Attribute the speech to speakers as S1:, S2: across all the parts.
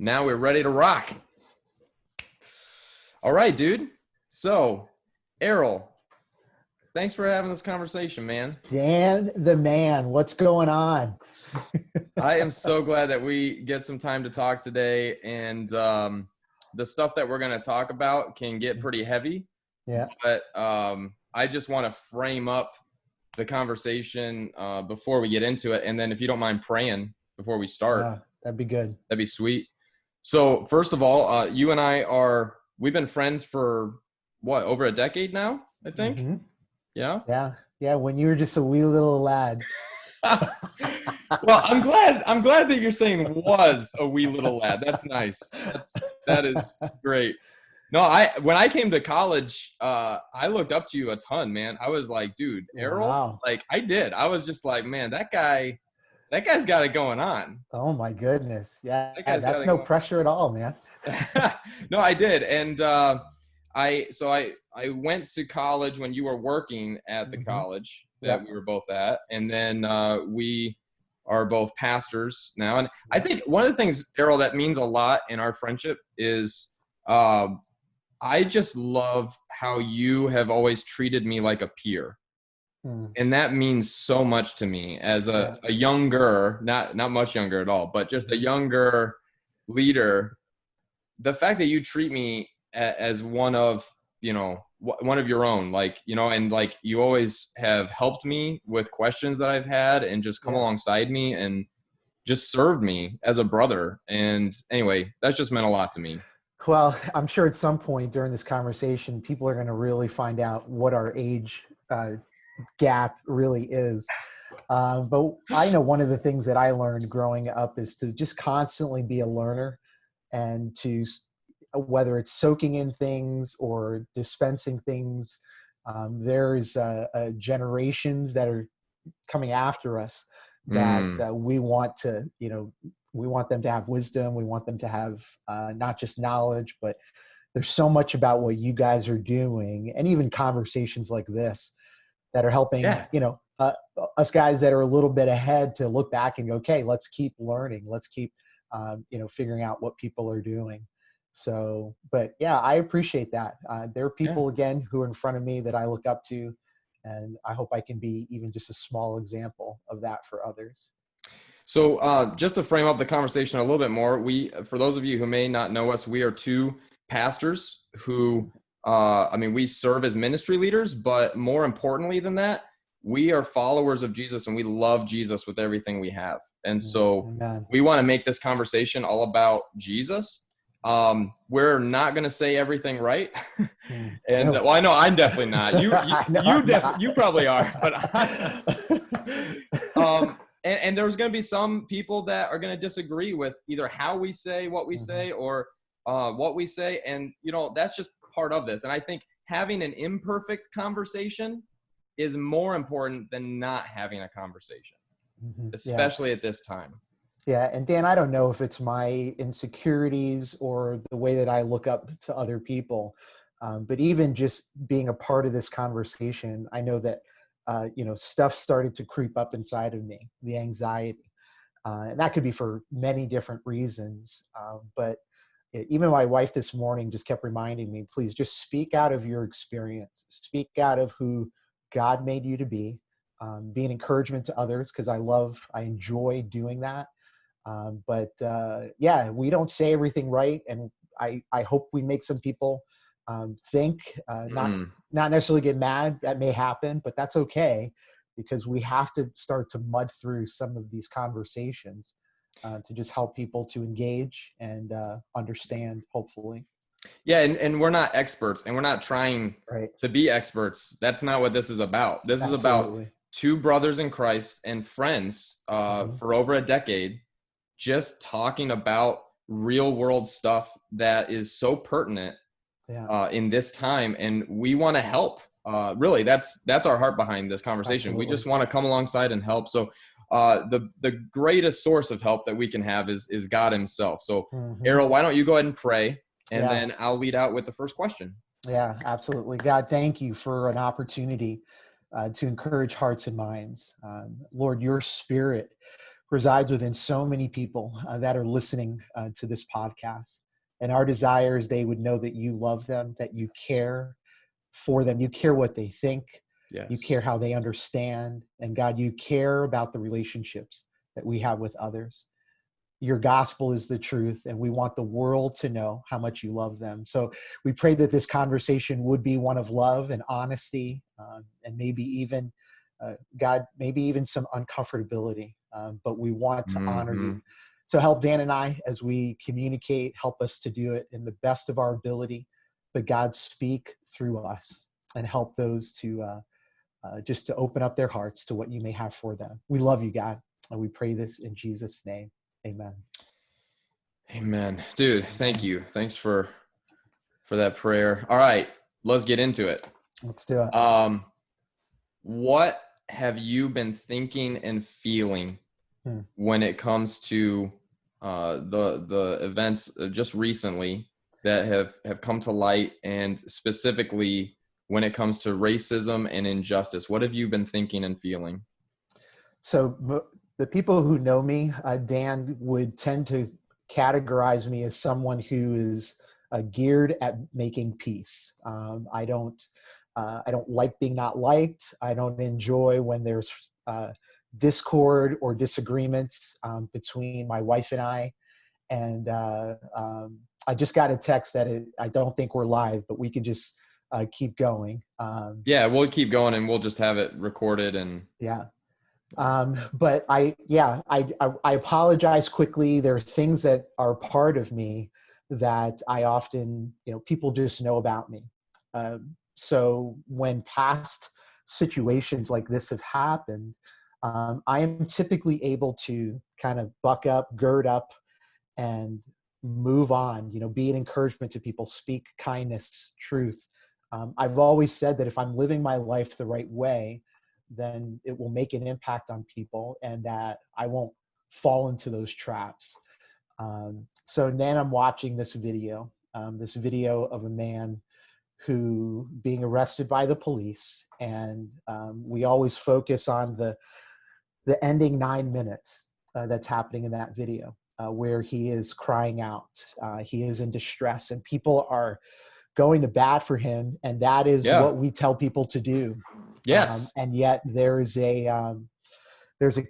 S1: Now we're ready to rock. All right, dude. So, Errol, thanks for having this conversation, man.
S2: Dan the man, what's going on?
S1: I am so glad that we get some time to talk today. And the stuff that we're going to talk about can get pretty heavy.
S2: Yeah.
S1: But I just want to frame up the conversation before we get into it. And then if you don't mind praying before we start,
S2: That'd be good.
S1: that'd be sweet. So first of all, you and we've been friends for what, over a decade now, I think.
S2: Mm-hmm.
S1: Yeah.
S2: Yeah. When you were just a wee little lad.
S1: Well, I'm glad that you're saying was a wee little lad. That's nice. That is great. No, when I came to college, I looked up to you a ton, man. I was like, dude, Errol,
S2: Wow.
S1: like I did. I was just like, man, that guy's got it going on.
S2: Oh my goodness. Yeah.
S1: That's
S2: no pressure at all, man.
S1: No, I did. And I went to college when you were working at the college that we were both at. And then we are both pastors now. And I think one of the things, Errol, that means a lot in our friendship is I just love how you have always treated me like a peer. And that means so much to me as a younger, not much younger at all, but just a younger leader. The fact that you treat me as one of your own, like, and like you always have helped me with questions that I've had and just come alongside me and just served me as a brother. And anyway, that's just meant a lot to me.
S2: Well, I'm sure at some point during this conversation, people are going to really find out what our age gap really is. But I know one of the things that I learned growing up is to just constantly be a learner, and to, whether it's soaking in things or dispensing things, there's generations that are coming after us that we want to, we want them to have wisdom. We want them to have not just knowledge, but there's so much about what you guys are doing, and even conversations like this that are helping, us guys that are a little bit ahead to look back and go, okay, let's keep learning. Let's keep, figuring out what people are doing. So, but yeah, I appreciate that. There are people, again, who are in front of me that I look up to, and I hope I can be even just a small example of that for others.
S1: So just to frame up the conversation a little bit more, for those of you who may not know us, we are two pastors who, we serve as ministry leaders, but more importantly than that, we are followers of Jesus, and we love Jesus with everything we have. And so we want to make this conversation all about Jesus. We're not going to say everything right. And well, I know I'm definitely not. You probably are, but and there's going to be some people that are going to disagree with either how we say what we say or what we say. And, that's just part of this. And I think having an imperfect conversation is more important than not having a conversation, especially at this time.
S2: Yeah. And Dan, I don't know if it's my insecurities or the way that I look up to other people, but even just being a part of this conversation, I know that, stuff started to creep up inside of me, the anxiety. And that could be for many different reasons. But even my wife this morning just kept reminding me, please just speak out of your experience, speak out of who God made you to be an encouragement to others, because I enjoy doing that. But we don't say everything right. And I hope we make some people think, not necessarily get mad. That may happen, but that's okay, because we have to start to mud through some of these conversations to just help people to engage and understand, hopefully.
S1: Yeah. And we're not experts, and we're not trying to be experts. That's not what this is about. This is about two brothers in Christ and friends for over a decade, just talking about real world stuff that is so pertinent in this time. And we want to help. Really, that's our heart behind this conversation. Absolutely. We just want to come alongside and help. So the greatest source of help that we can have is God himself. So Errol, why don't you go ahead and pray, and then I'll lead out with the first question.
S2: Yeah, absolutely. God, thank you for an opportunity to encourage hearts and minds. Lord, your spirit resides within so many people that are listening to this podcast. And our desire is they would know that you love them, that you care for them. You care what they think.
S1: Yes.
S2: You care how they understand. And God, you care about the relationships that we have with others. Your gospel is the truth, and we want the world to know how much you love them. So we pray that this conversation would be one of love and honesty, and maybe even, God, maybe even some uncomfortability. But we want to honor you. So help Dan and I as we communicate, help us to do it in the best of our ability. But God, speak through us and help those to just to open up their hearts to what you may have for them. We love you, God, and we pray this in Jesus' name. Amen.
S1: Amen. Dude, thank you. Thanks for that prayer. All right, let's get into it.
S2: Let's do it.
S1: What have you been thinking and feeling when it comes to the events just recently that have come to light, and specifically when it comes to racism and injustice? What have you been thinking and feeling?
S2: So the people who know me, Dan, would tend to categorize me as someone who is geared at making peace. I don't like being not liked. I don't enjoy when there's discord or disagreements between my wife and I. And I just got a text that I don't think we're live, but we can just keep going.
S1: Yeah, we'll keep going, and we'll just have it recorded. And
S2: yeah. But I apologize quickly. There are things that are part of me that I often, people just know about me. So when past situations like this have happened, I am typically able to kind of buck up, gird up, and move on, be an encouragement to people, speak kindness, truth. I've always said that if I'm living my life the right way, then it will make an impact on people, and that I won't fall into those traps. So then I'm watching this video of a man who being arrested by the police. And we always focus on the ending 9 minutes that's happening in that video, where he is crying out. He is in distress, and people are going to bat for him. And that is what we tell people to do.
S1: Yes.
S2: And yet there's a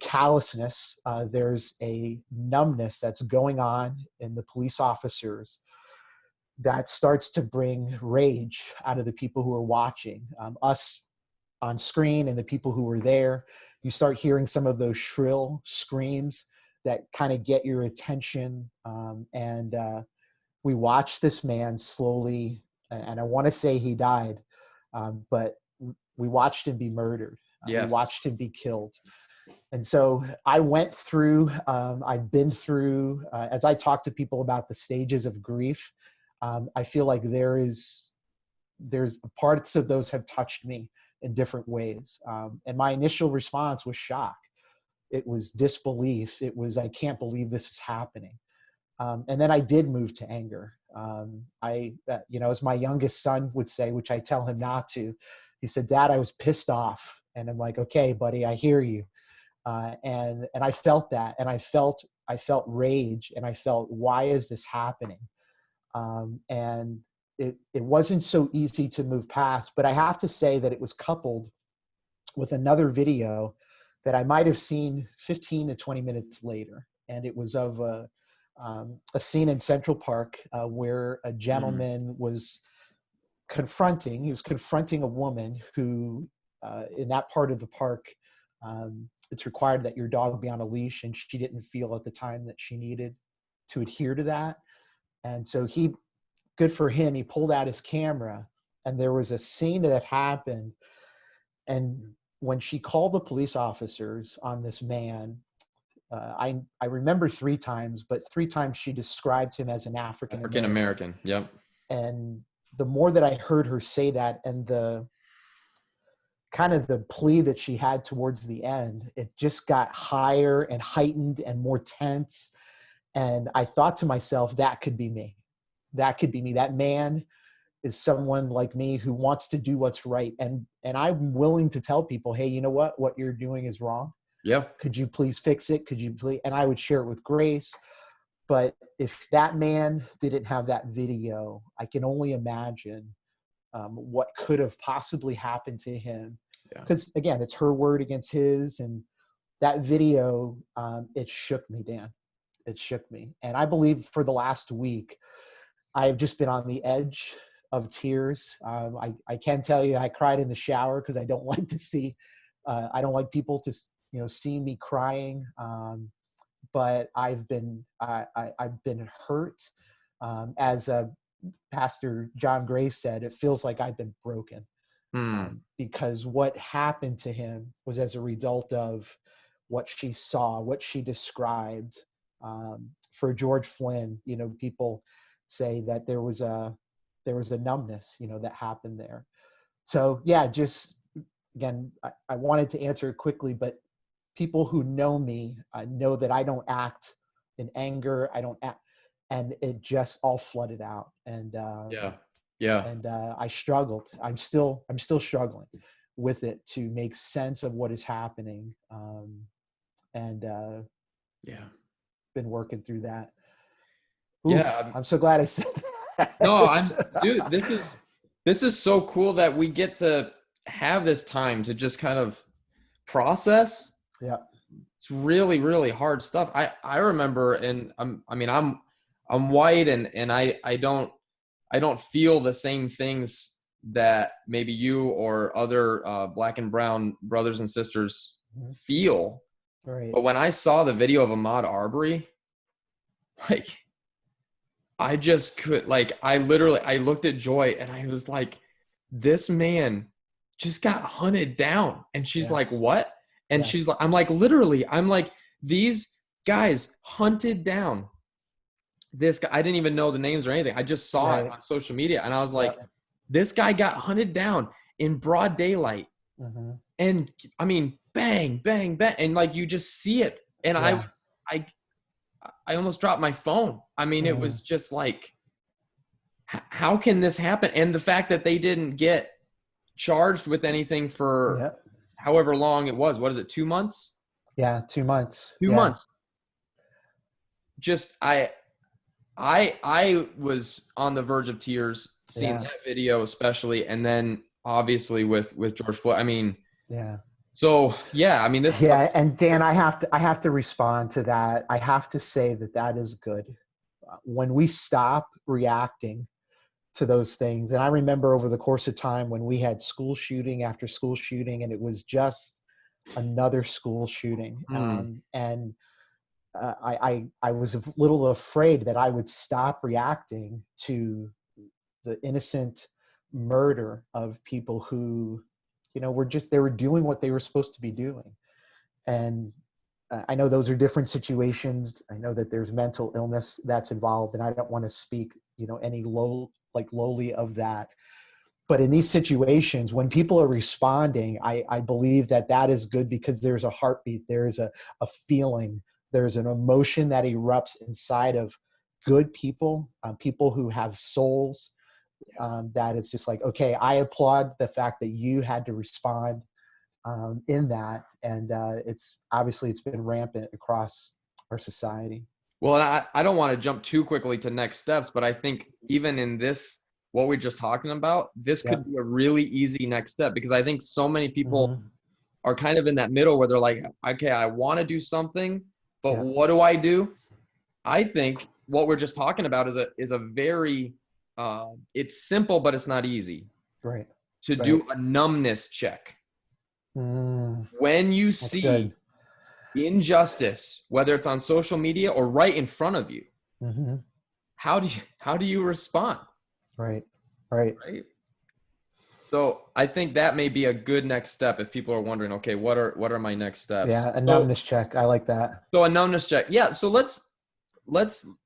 S2: callousness, there's a numbness that's going on in the police officers that starts to bring rage out of the people who are watching, us on screen and the people who were there. You start hearing some of those shrill screams that kind of get your attention. And we watched this man slowly, and I want to say he died, but we watched him be murdered.
S1: Yes.
S2: We watched him be killed. And so I went through, I've been through, as I talk to people about the stages of grief, I feel like there's parts of those have touched me in different ways. And my initial response was shock. It was disbelief. It was, I can't believe this is happening. And then I did move to anger. As my youngest son would say, which I tell him not to, he said, "Dad, I was pissed off." And I'm like, "Okay, buddy, I hear you." And I felt that, and I felt rage, and I felt, why is this happening? And it wasn't so easy to move past, but I have to say that it was coupled with another video that I might have seen 15 to 20 minutes later. And it was of a scene in Central Park where a gentleman was confronting a woman who, in that part of the park, it's required that your dog be on a leash, and she didn't feel at the time that she needed to adhere to that. And so good for him, he pulled out his camera, and there was a scene that happened. And when she called the police officers on this man, I remember 3 times, but 3 times she described him as an African American.
S1: Yep.
S2: And the more that I heard her say that, and the kind of the plea that she had towards the end, it just got higher and heightened and more tense. And I thought to myself, that could be me. That could be me. That man is someone like me who wants to do what's right. And I'm willing to tell people, hey, you know what you're doing is wrong.
S1: Yeah.
S2: Could you please fix it? Could you please? And I would share it with grace. But if that man didn't have that video, I can only imagine what could have possibly happened to him. Because again, it's her word against his, and that video, it shook me, Dan. It shook me. And I believe for the last week, I've just been on the edge of tears. I can tell you I cried in the shower because I don't like to see, I don't like people to, see me crying. But I've been hurt. As Pastor John Gray said, it feels like I've been broken. Because what happened to him was as a result of what she saw, what she described. For George Flynn, people say that there was a numbness, that happened there. So yeah, just again, I wanted to answer it quickly, but people who know me know that I don't act in anger. I don't act, and it just all flooded out. And and I struggled. I'm still struggling with it to make sense of what is happening. Been working through that. Oof, I'm so glad I said that.
S1: No, dude, this is so cool that we get to have this time to just kind of process.
S2: Yeah.
S1: It's really, really hard stuff. I remember, and I'm white, and I don't feel the same things that maybe you or other black and brown brothers and sisters feel.
S2: Right.
S1: But when I saw the video of Ahmaud Arbery, like, I just could, like, I looked at Joy and I was like, this man just got hunted down. And she's like, what? And she's like, I'm like, these guys hunted down this guy. I didn't even know the names or anything. I just saw it on social media. And I was like, this guy got hunted down in broad daylight. And I mean, bang, bang, bang. And like, you just see it. And I almost dropped my phone. I mean, it was just like, how can this happen? And the fact that they didn't get charged with anything for however long it was. What is it? 2 months?
S2: Yeah. 2 months.
S1: 2 months. Just, I was on the verge of tears seeing that video, especially. And then obviously with George Floyd, I mean, so I mean, this.
S2: And Dan, I have to respond to that. I have to say that is good. When we stop reacting to those things. And I remember over the course of time when we had school shooting after school shooting, and it was just another school shooting. And I was a little afraid that I would stop reacting to the innocent murder of people who, they were doing what they were supposed to be doing. And I know those are different situations. I know that there's mental illness that's involved, and I don't want to speak, any lowly of that. But in these situations, when people are responding, I believe that is good, because there's a heartbeat, there's a feeling, there's an emotion that erupts inside of good people, people who have souls, that it's just like, okay, I applaud the fact that you had to respond in that. And it's been rampant across our society.
S1: Well, I don't want to jump too quickly to next steps, but I think even in this, what we're just talking about, this could be a really easy next step, because I think so many people are kind of in that middle where they're like, okay, I want to do something, but what do I do? I think what we're just talking about is a very, it's simple, but it's not easy.
S2: Right.
S1: To do a numbness check. When you see injustice, whether it's on social media or right in front of you, how do you respond?
S2: Right.
S1: So I think that may be a good next step if people are wondering, okay, what are my next steps?
S2: Yeah, a numbness check. I like that.
S1: So a numbness check. Yeah. So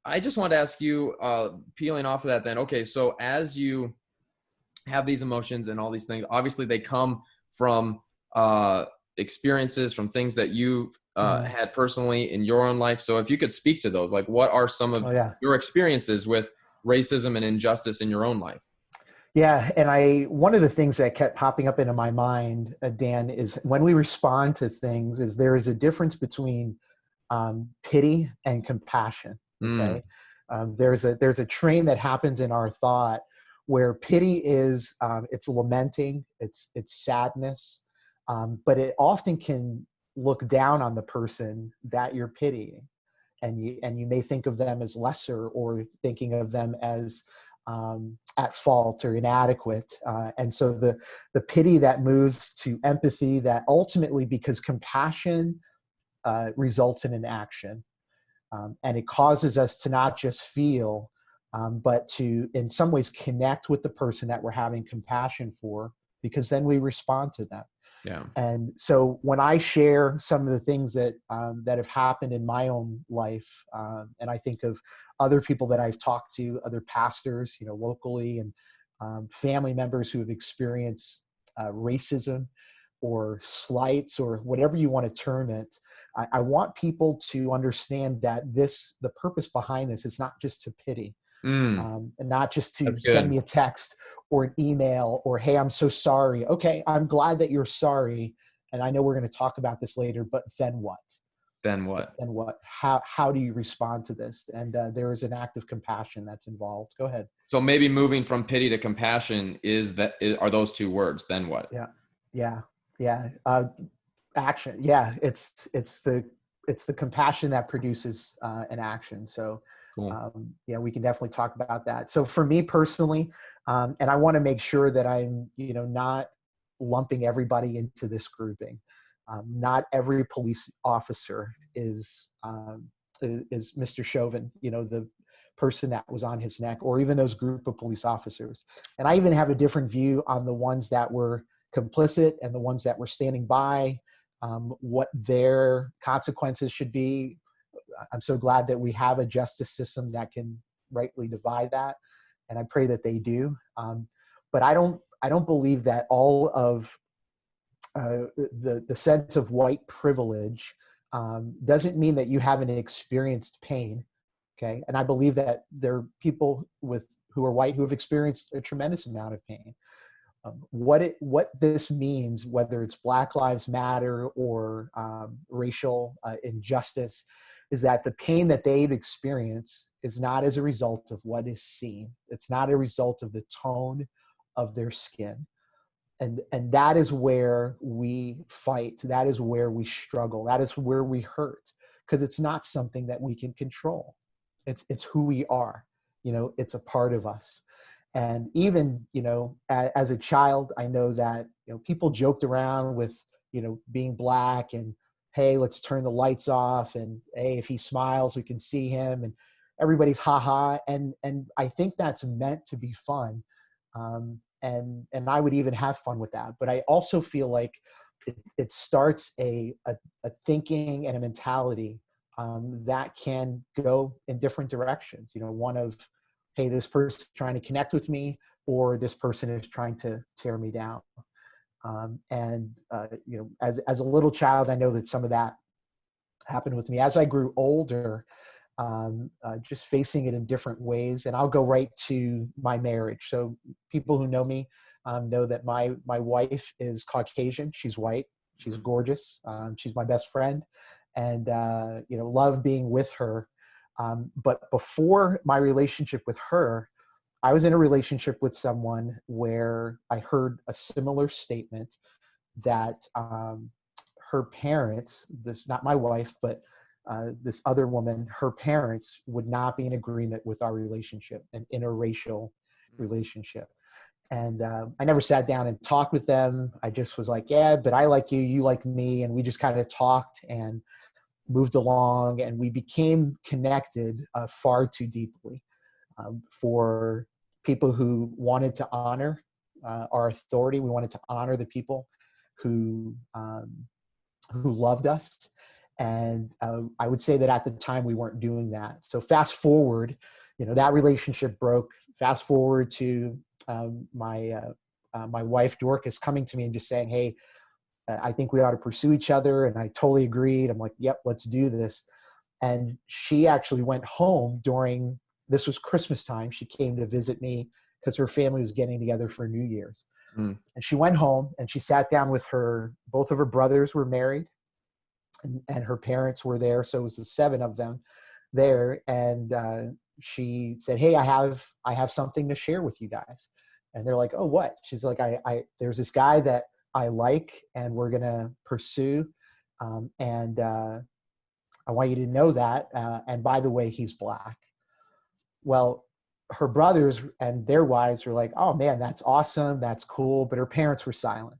S1: I just want to ask you, peeling off of that then, okay, so as you have these emotions and all these things, obviously they come from experiences, from things that you've had personally in your own life. So if you could speak to those, like, what are some of your experiences with racism and injustice in your own life?
S2: Yeah, and one of the things that kept popping up into my mind, Dan, is when we respond to things, is there is a difference between pity and compassion.
S1: Mm,
S2: Okay, there's a train that happens in our thought where pity is it's lamenting, it's sadness, but it often can look down on the person that you're pitying, and you may think of them as lesser, or thinking of them as at fault or inadequate, and so the pity that moves to empathy, that ultimately, because compassion results in an action, and it causes us to not just feel, but to in some ways connect with the person that we're having compassion for, because then we respond to them.
S1: yeah.
S2: And so when I share some of the things that have happened in my own life, and I think of other people that I've talked to, other pastors, locally, and family members who have experienced racism or slights or whatever you want to term it, I want people to understand that the purpose behind this is not just to pity,
S1: Mm,
S2: and not just to
S1: that's
S2: send
S1: good.
S2: me a text or an email or, hey, I'm so sorry. Okay, I'm glad that you're sorry. And I know we're going to talk about this later, but then what?
S1: Then what?
S2: Then what? How do you respond to this? And there is an act of compassion that's involved. Go ahead.
S1: So maybe moving from pity to compassion are those two words. Then what?
S2: Yeah, yeah, yeah. Action. Yeah, it's the compassion that produces an action. So
S1: Cool.
S2: yeah, we can definitely talk about that. So for me personally, and I want to make sure that I'm not lumping everybody into this grouping. Not every police officer is Mr. Chauvin, the person that was on his neck, or even those group of police officers. And I even have a different view on the ones that were complicit and the ones that were standing by, what their consequences should be. I'm so glad that we have a justice system that can rightly divide that, and I pray that they do. But I don't believe that all of the sense of white privilege doesn't mean that you haven't experienced pain. Okay, and I believe that there are people who are white who have experienced a tremendous amount of pain. What this means, whether it's Black Lives Matter or racial injustice, is that the pain that they've experienced is not as a result of what is seen. It's not a result of the tone of their skin. And that is where we fight. That is where we struggle. That is where we hurt, because it's not something that we can control. It's who we are. It's a part of us. And even as a child, I know that people joked around with being Black, and hey, let's turn the lights off, and hey, if he smiles we can see him, and everybody's haha, and I think that's meant to be fun, and I would even have fun with that. But I also feel like it starts a thinking and a mentality that can go in different directions. One of, hey, this person is trying to connect with me, or this person is trying to tear me down. And as a little child, I know that some of that happened with me. As I grew older, just facing it in different ways. And I'll go right to my marriage. So people who know me know that my wife is Caucasian. She's white. She's gorgeous. She's my best friend, and love being with her. But before my relationship with her, I was in a relationship with someone where I heard a similar statement that her parents, this not my wife, but this other woman, her parents would not be in agreement with our relationship, an interracial relationship. And I never sat down and talked with them. I just was like, yeah, but I like you, you like me. And we just kind of talked and moved along, and we became connected far too deeply for people who wanted to honor our authority. We wanted to honor the people who loved us. And I would say that at the time we weren't doing that. So fast forward, that relationship broke. Fast forward to my wife Dorcas coming to me and just saying, hey, I think we ought to pursue each other. And I totally agreed. I'm like, yep, let's do this. And she actually went home this was Christmas time. She came to visit me because her family was getting together for New Year's.
S1: Mm.
S2: And she went home and she sat down with both of her brothers were married, and her parents were there. So it was the 7 of them there. And she said, "Hey, I have something to share with you guys." And they're like, "Oh, what?" She's like, there's this guy that I like and we're going to pursue. And I want you to know that. And by the way, he's Black. Well, her brothers and their wives were like, "Oh man, that's awesome. That's cool." But her parents were silent,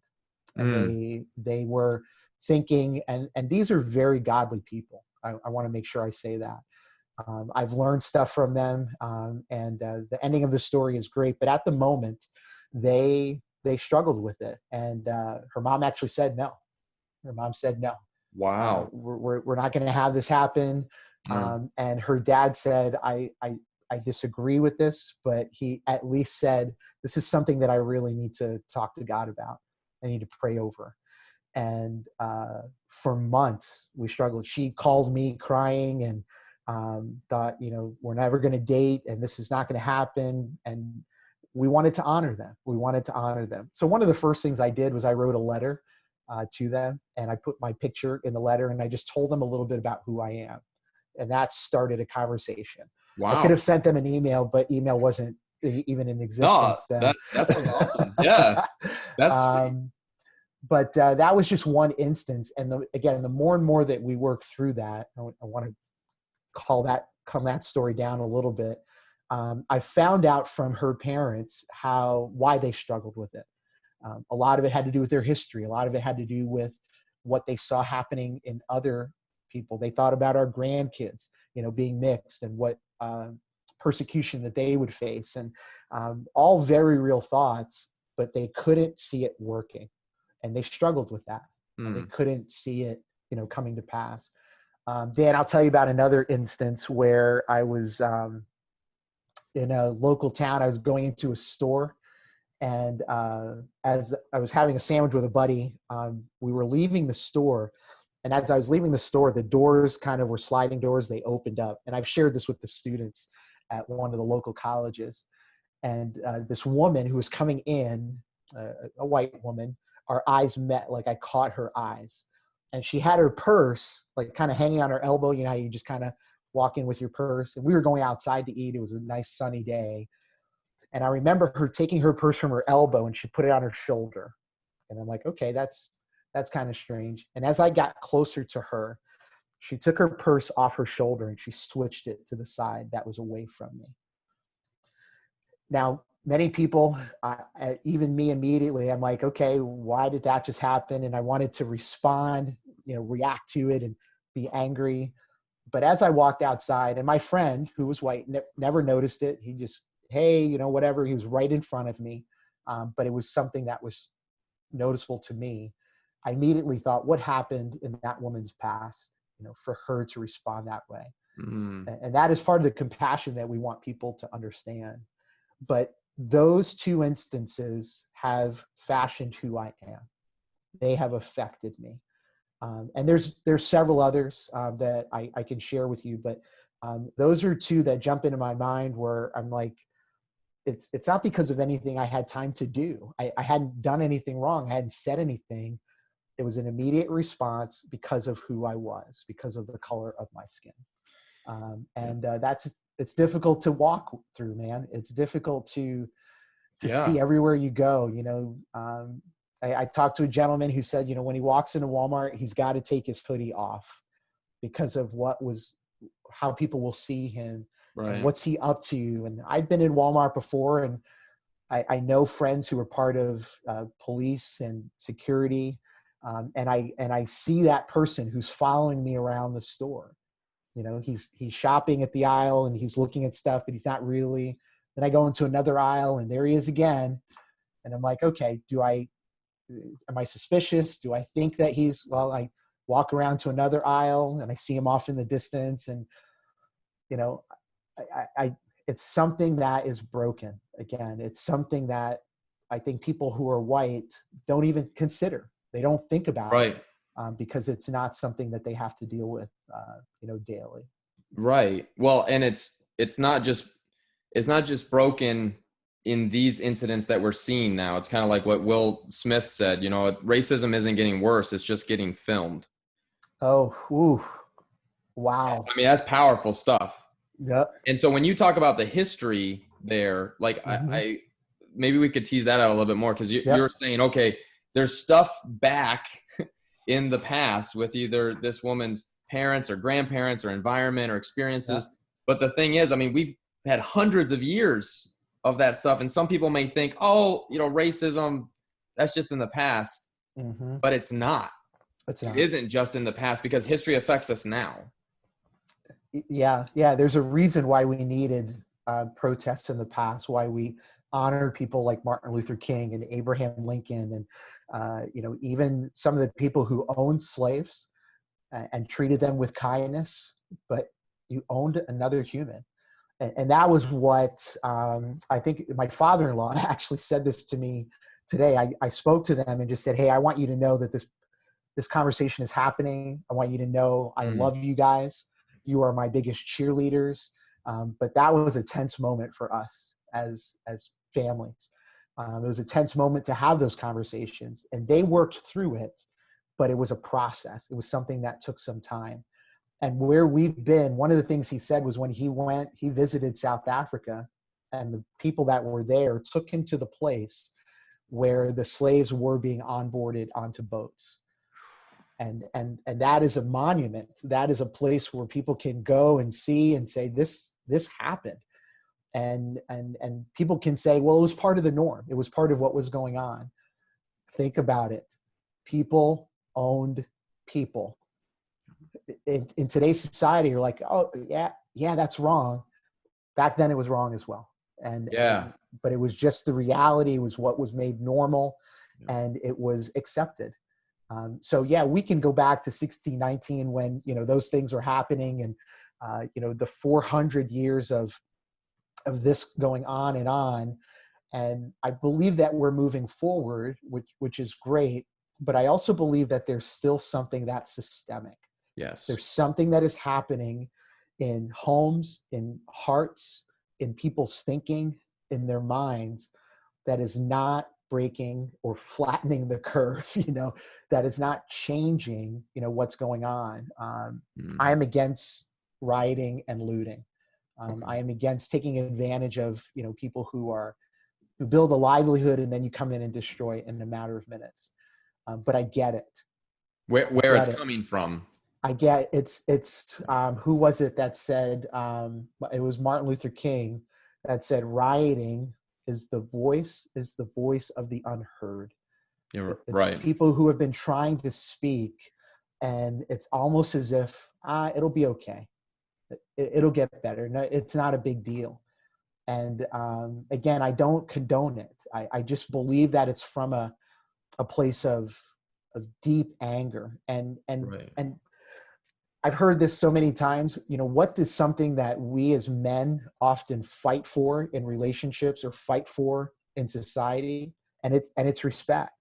S2: and they were thinking, and these are very godly people. I want to make sure I say that. I've learned stuff from them, and the ending of the story is great. But at the moment, they struggled with it, and her mom actually said no. Her mom said no.
S1: Wow.
S2: We're not going to have this happen. And her dad said, I disagree with this, but he at least said, this is something that I really need to talk to God about. I need to pray over. And for months we struggled. She called me crying and thought, we're never going to date and this is not going to happen. And we wanted to honor them. So one of the first things I did was I wrote a letter to them, and I put my picture in the letter, and I just told them a little bit about who I am. And that started a conversation.
S1: Wow.
S2: I could have sent them an email, but email wasn't even in existence then.
S1: That sounds awesome. Yeah. That's sweet.
S2: But that was just one instance. And again, the more and more that we work through that, I want to calm that story down a little bit. I found out from her parents why they struggled with it. A lot of it had to do with their history. A lot of it had to do with what they saw happening in other people. They thought about our grandkids, being mixed, and what persecution that they would face, and all very real thoughts, but they couldn't see it working, and they struggled with that. They couldn't see it, coming to pass. Dan, I'll tell you about another instance where I was in a local town. I was going into a store, and as I was having a sandwich with a buddy, we were leaving the store. And as I was leaving the store, the doors kind of were sliding doors. They opened up. And I've shared this with the students at one of the local colleges. And this woman who was coming in, a white woman, our eyes met, like I caught her eyes. And she had her purse, like kind of hanging on her elbow. You know how you just kind of walk in with your purse. And we were going outside to eat. It was a nice sunny day. And I remember her taking her purse from her elbow and she put it on her shoulder. And I'm like, okay, that's kind of strange. And as I got closer to her, she took her purse off her shoulder and she switched it to the side that was away from me. Now, many people, even me immediately, I'm like, okay, why did that just happen? And I wanted to respond, react to it and be angry. But as I walked outside, and my friend who was white never noticed it, he just, hey, whatever, he was right in front of me. But it was something that was noticeable to me. I immediately thought, what happened in that woman's past, for her to respond that way? And that is part of the compassion that we want people to understand. But those two instances have fashioned who I am. They have affected me. And there's several others that I can share with you, but those are two that jump into my mind where I'm like, it's not because of anything I had time to do. I hadn't done anything wrong. I hadn't said anything. It was an immediate response because of who I was, because of the color of my skin. It's difficult to walk through, man. It's difficult to see everywhere you go. I talked to a gentleman who said, when he walks into Walmart, he's got to take his hoodie off because of how people will see him. Right. And what's he up to? And I've been in Walmart before, and I know friends who are part of police and security. And I see that person who's following me around the store. He's shopping at the aisle and he's looking at stuff, but he's not really. Then I go into another aisle and there he is again. And I'm like, okay, am I suspicious? Do I think that I walk around to another aisle and I see him off in the distance, and, it's something that is broken. Again, it's something that I think people who are white don't even consider. They don't think about it because it's not something that they have to deal with, daily.
S1: Right. Well, and it's not just broken in these incidents that we're seeing now, it's kind of like what Will Smith said, you know, racism isn't getting worse, it's just getting filmed.
S2: Oh, ooh, wow.
S1: I mean, that's powerful stuff.
S2: Yep.
S1: And so when you talk about the history there, like
S2: Mm-hmm.
S1: I maybe we could tease that out a little bit more, because you're
S2: Yep.
S1: saying, okay, there's stuff back in the past with either this woman's parents or grandparents or environment or
S2: Yep.
S1: experiences. But the thing is, I mean, we've had hundreds of years of that stuff. And some people may think, oh, you know, racism, that's just in the past.
S2: Mm-hmm.
S1: But it's not.
S2: It's
S1: It
S2: not.
S1: isn't just in the past, because history affects us now.
S2: Yeah. Yeah. There's a reason why we needed protests in the past, why we honored people like Martin Luther King and Abraham Lincoln, and even some of the people who owned slaves and treated them with kindness, but you owned another human. And that was what I think my father-in-law actually said this to me today. I spoke to them and just said, hey, I want you to know that this conversation is happening. I want you to know I love you guys. You are my biggest cheerleaders. But that was a tense moment for us as families. It was a tense moment to have those conversations, and they worked through it, but it was a process. It was something that took some time. And where we've been, one of the things he said was when he visited South Africa, and the people that were there took him to the place where the slaves were being onboarded onto boats. And that is a monument. That is a place where people can go and see and say, this happened. And people can say, well, it was part of the norm. It was part of what was going on. Think about it. People owned people. In today's society, you're like, oh yeah, that's wrong. Back then it was wrong as well. But it was just the reality. It was what was made normal, and it was accepted. So yeah, we can go back to 1619 when, those things were happening, and the 400 years of this going on. And I believe that we're moving forward, which is great. But I also believe that there's still something that's systemic.
S1: Yes.
S2: There's something that is happening in homes, in hearts, in people's thinking, in their minds, that is not breaking or flattening the curve, that is not changing, what's going on. I am against rioting and looting. I am against taking advantage of, people who build a livelihood and then you come in and destroy it in a matter of minutes. But I get it.
S1: Where it's coming from.
S2: I get it's who was it that said, it was Martin Luther King that said, rioting is the voice of the unheard.
S1: It's
S2: right. People who have been trying to speak, and it's almost as if it'll be okay. It'll get better. No, it's not a big deal. And again, I don't condone it. I just believe that it's from a place of deep anger. And I've heard this so many times, what is something that we as men often fight for in relationships or fight for in society? And it's respect.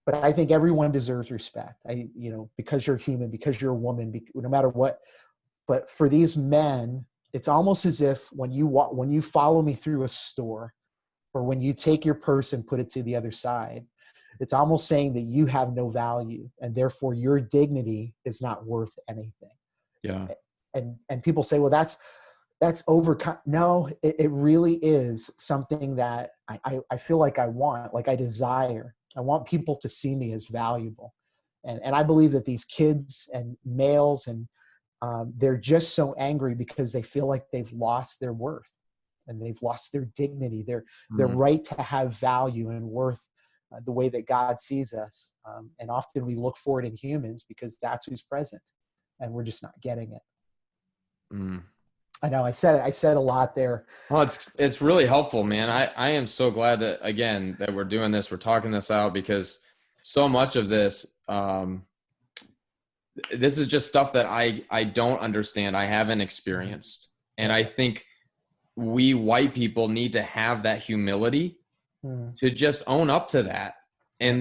S2: But I think everyone deserves respect. Because you're human, because you're a woman, no matter what. But for these men, it's almost as if when you follow me through a store, or when you take your purse and put it to the other side, it's almost saying that you have no value, and therefore your dignity is not worth anything.
S1: Yeah.
S2: And people say, well, that's overcome. No, it really is something that I feel like I want, like I desire. I want people to see me as valuable. And I believe that these kids and males, and they're just so angry because they feel like they've lost their worth, and they've lost their dignity, their right to have value and worth the way that God sees us. And often we look for it in humans because that's who's present, and we're just not getting it. I know I said a lot there.
S1: Well, it's really helpful, man. I am so glad that, again, that we're doing this, we're talking this out, because so much of this, this is just stuff that I don't understand. I haven't experienced. And I think we white people need to have that humility to just own up to that, and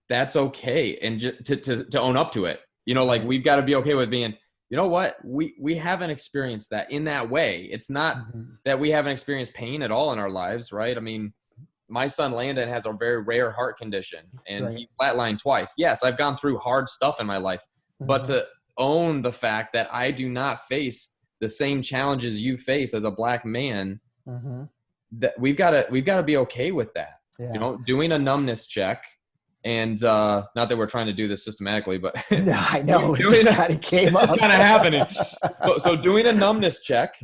S1: that's okay. And to own up to it, like we've got to be okay with being, you know what? We haven't experienced that in that way. It's not that we haven't experienced pain at all in our lives, right? I mean, my son Landon has a very rare heart condition, and he flatlined twice. Yes, I've gone through hard stuff in my life, but to own the fact that I do not face the same challenges you face as a black man, that we've got to be okay with that. You know, doing a numbness check, and not that we're trying to do this systematically, but
S2: I know
S1: it's just kind of happening. So doing a numbness check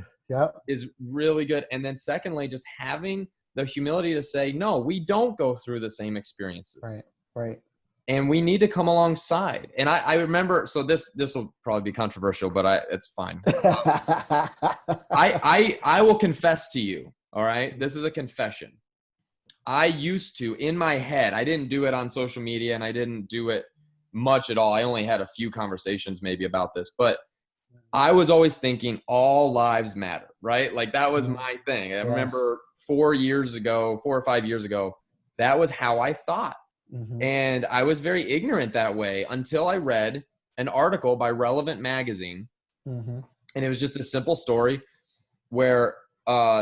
S1: is really good. And then secondly, just having the humility to say, no, we don't go through the same experiences.
S2: Right.
S1: And we need to come alongside. And I remember, so this will probably be controversial, but it's fine. I will confess to you. All right. This is a confession. I used to, in my head, I didn't do it on social media, and I didn't do it much at all. I only had a few conversations maybe about this, but I was always thinking all lives matter, right? Like that was my thing. I remember 4 or 5 years ago, that was how I thought. And I was very ignorant that way until I read an article by Relevant Magazine. And it was just a simple story where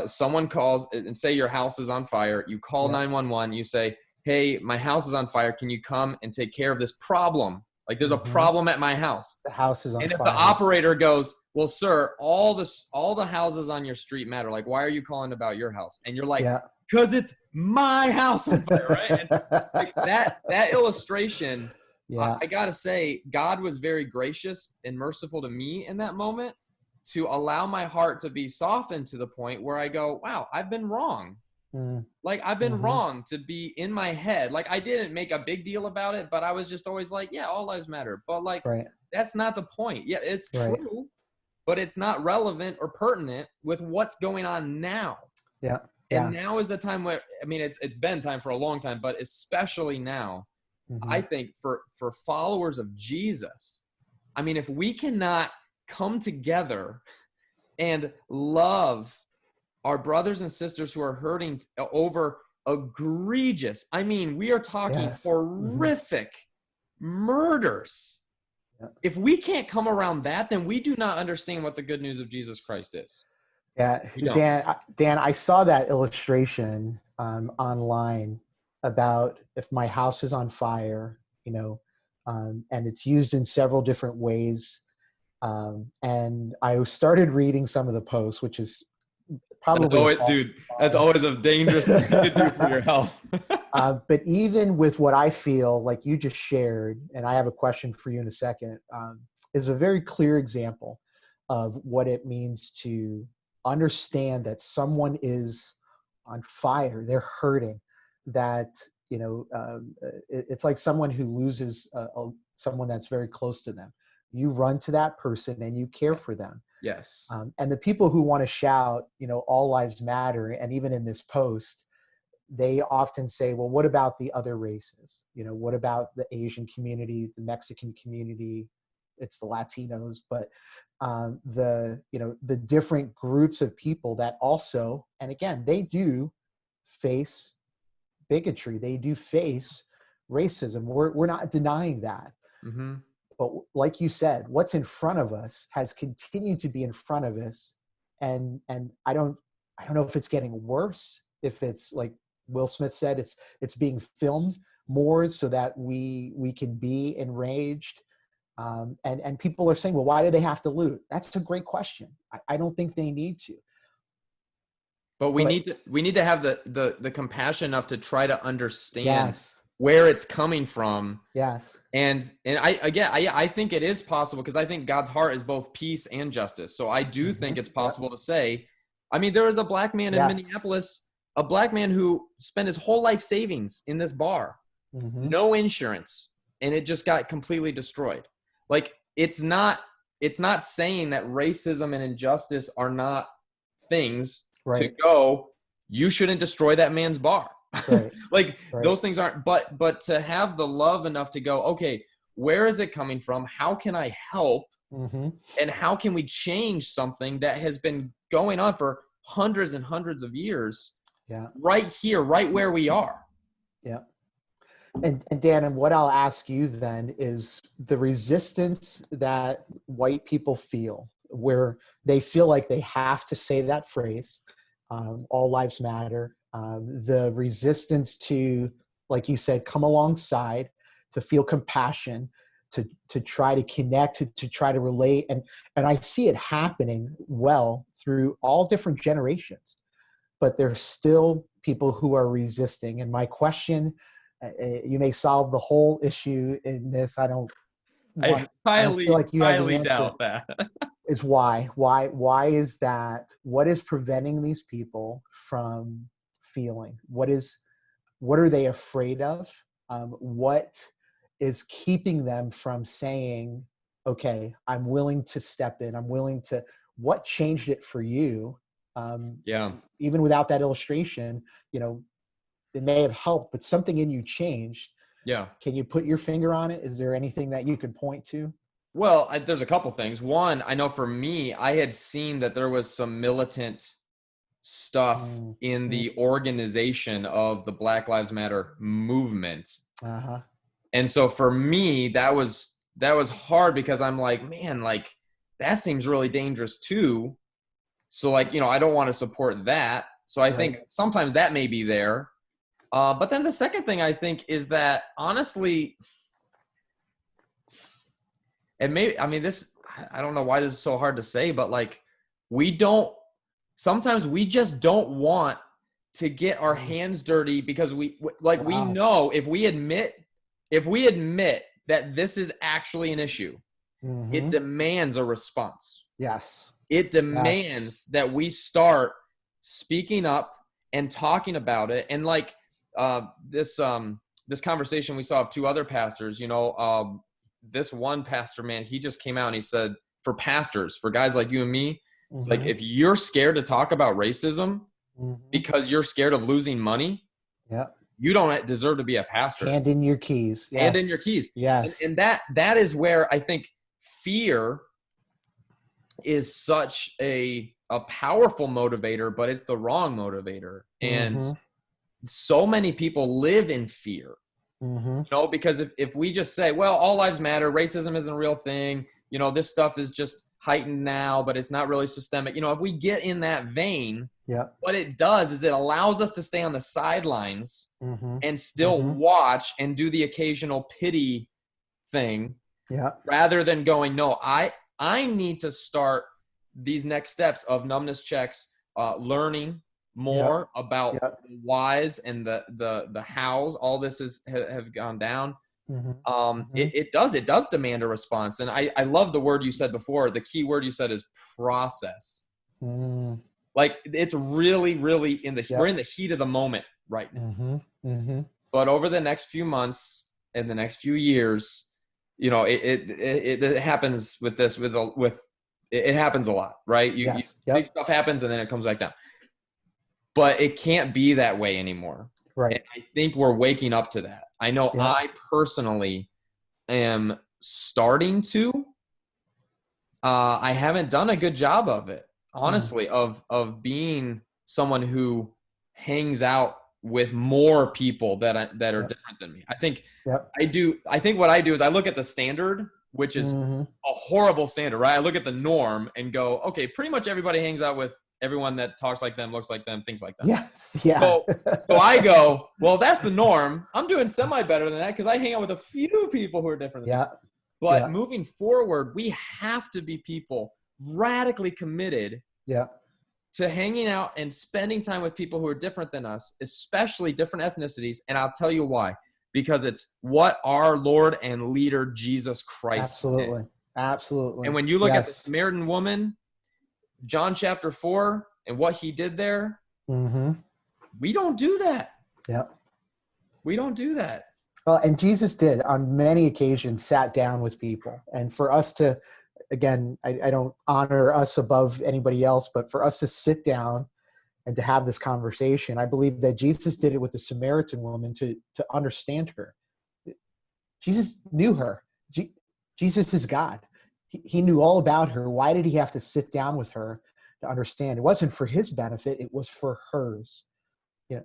S1: someone calls and say your house is on fire. You call 911. You say, hey, my house is on fire. Can you come and take care of this problem? Like there's a problem at my house.
S2: The house is on fire.
S1: And if the operator goes, well, sir, all the houses on your street matter. Like, why are you calling about your house? And you're like, because it's my house on fire, right? And like that illustration, I got to say, God was very gracious and merciful to me in that moment to allow my heart to be softened to the point where I go, wow, I've been wrong. Like I've been wrong to be in my head. Like I didn't make a big deal about it, but I was just always like, yeah, all lives matter. But like, that's not the point. Yeah, it's true, but it's not relevant or pertinent with what's going on now. And now is the time where, I mean, it's been time for a long time, but especially now, I think for followers of Jesus, I mean, if we cannot come together and love our brothers and sisters who are hurting over egregious, I mean, we are talking horrific murders. If we can't come around that, then we do not understand what the good news of Jesus Christ is.
S2: Dan, I saw that illustration online about if my house is on fire, you know, and it's used in several different ways. And I started reading some of the posts, which is probably
S1: that's always a dangerous thing to do for your health.
S2: But even with what I feel like you just shared, and I have a question for you in a second, is a very clear example of what it means to understand that someone is on fire, they're hurting, that, you know, it's like someone who loses someone that's very close to them. You run to that person and you care for them.
S1: Yes.
S2: And the people who want to shout, you know, all lives matter, and even in this post, they often say, well, what about the other races? You know, what about the Asian community, the Mexican community? It's the Latinos, but the different groups of people that also, and again, they do face bigotry. They do face racism. We're not denying that. But like you said, what's in front of us has continued to be in front of us. And I don't know if it's getting worse, if it's like Will Smith said, it's being filmed more so that we can be enraged. And people are saying, well, why do they have to loot? That's a great question. I don't think they need to.
S1: But we need to have the compassion enough to try to understand where it's coming from. And I think it is possible, because I think God's heart is both peace and justice. So I do think it's possible to say, I mean, there was a black man in Minneapolis, a black man who spent his whole life savings in this bar, no insurance, and it just got completely destroyed. Like, it's not saying that racism and injustice are not things to go, you shouldn't destroy that man's bar. Those things aren't, but to have the love enough to go, okay, where is it coming from? How can I help? And how can we change something that has been going on for hundreds and hundreds of years? Right here, right where we are.
S2: And Dan, and what I'll ask you then is the resistance that white people feel, where they feel like they have to say that phrase, all lives matter. The resistance to, like you said, come alongside, to feel compassion, to try to connect, to try to relate. And I see it happening well through all different generations, but there's still people who are resisting. And my question, you may solve the whole issue in this. I don't feel like you have the
S1: highly
S2: answer.
S1: doubt that.
S2: Is why is that? What is preventing these people from feeling? What are they afraid of? What is keeping them from saying, okay, I'm willing to step in. I'm willing to, what changed it for you?
S1: Yeah.
S2: Even without that illustration, it may have helped, but something in you changed.
S1: Yeah.
S2: Can you put your finger on it? Is there anything that you could point to?
S1: Well, there's a couple things. One, I know for me, I had seen that there was some militant stuff in the organization of the Black Lives Matter movement.
S2: Uh-huh.
S1: And so for me, that was hard, because I'm like, man, like that seems really dangerous too. So like, I don't want to support that. So I think sometimes that may be there. But then the second thing I think is that, honestly, and maybe, I mean, I don't know why this is so hard to say, but like, sometimes we just don't want to get our hands dirty, because we know if we admit that this is actually an issue, it demands a response.
S2: Yes.
S1: It demands that we start speaking up and talking about it. And like, this conversation we saw of two other pastors, this one pastor, man, he just came out and he said, for pastors, for guys like you and me, it's like, if you're scared to talk about racism because you're scared of losing money, you don't deserve to be a pastor.
S2: Hand in your keys. Yes.
S1: Hand in your keys.
S2: Yes.
S1: And that is where I think fear is such a powerful motivator, but it's the wrong motivator. And so many people live in fear, because if we just say, well, all lives matter, racism isn't a real thing, this stuff is just heightened now, but it's not really systemic. If we get in that vein, what it does is it allows us to stay on the sidelines and still watch and do the occasional pity thing, rather than going, no, I need to start these next steps of numbness checks, learning more about whys and the hows all this have gone down. It does demand a response. And I love the word you said before. The key word you said is process. Like, it's really, really we're in the heat of the moment right now. But over the next few months and the next few years, it happens with this, it happens a lot, right? Big stuff happens and then it comes back down. But it can't be that way anymore.
S2: Right.
S1: And I think we're waking up to that. I know I personally am starting to. I haven't done a good job of it, honestly, of being someone who hangs out with more people that are different than me. I think I do. I think what I do is I look at the standard, which is a horrible standard, right? I look at the norm and go, okay, pretty much everybody hangs out with everyone that talks like them, looks like them, things like that.
S2: Yes. Yeah.
S1: So I go, well, that's the norm. I'm doing semi better than that because I hang out with a few people who are different than me. But moving forward, we have to be people radically committed to hanging out and spending time with people who are different than us, especially different ethnicities. And I'll tell you why. Because it's what our Lord and leader, Jesus Christ did.
S2: Absolutely.
S1: And when you look at the Samaritan woman, John chapter 4, and what he did there, we don't do that. We don't do that.
S2: Well, and Jesus did on many occasions sat down with people. And for us to, again, I don't honor us above anybody else, but for us to sit down and to have this conversation, I believe that Jesus did it with the Samaritan woman to understand her. Jesus knew her. Jesus is God. He knew all about her. Why did he have to sit down with her to understand? It wasn't for his benefit. It was for hers.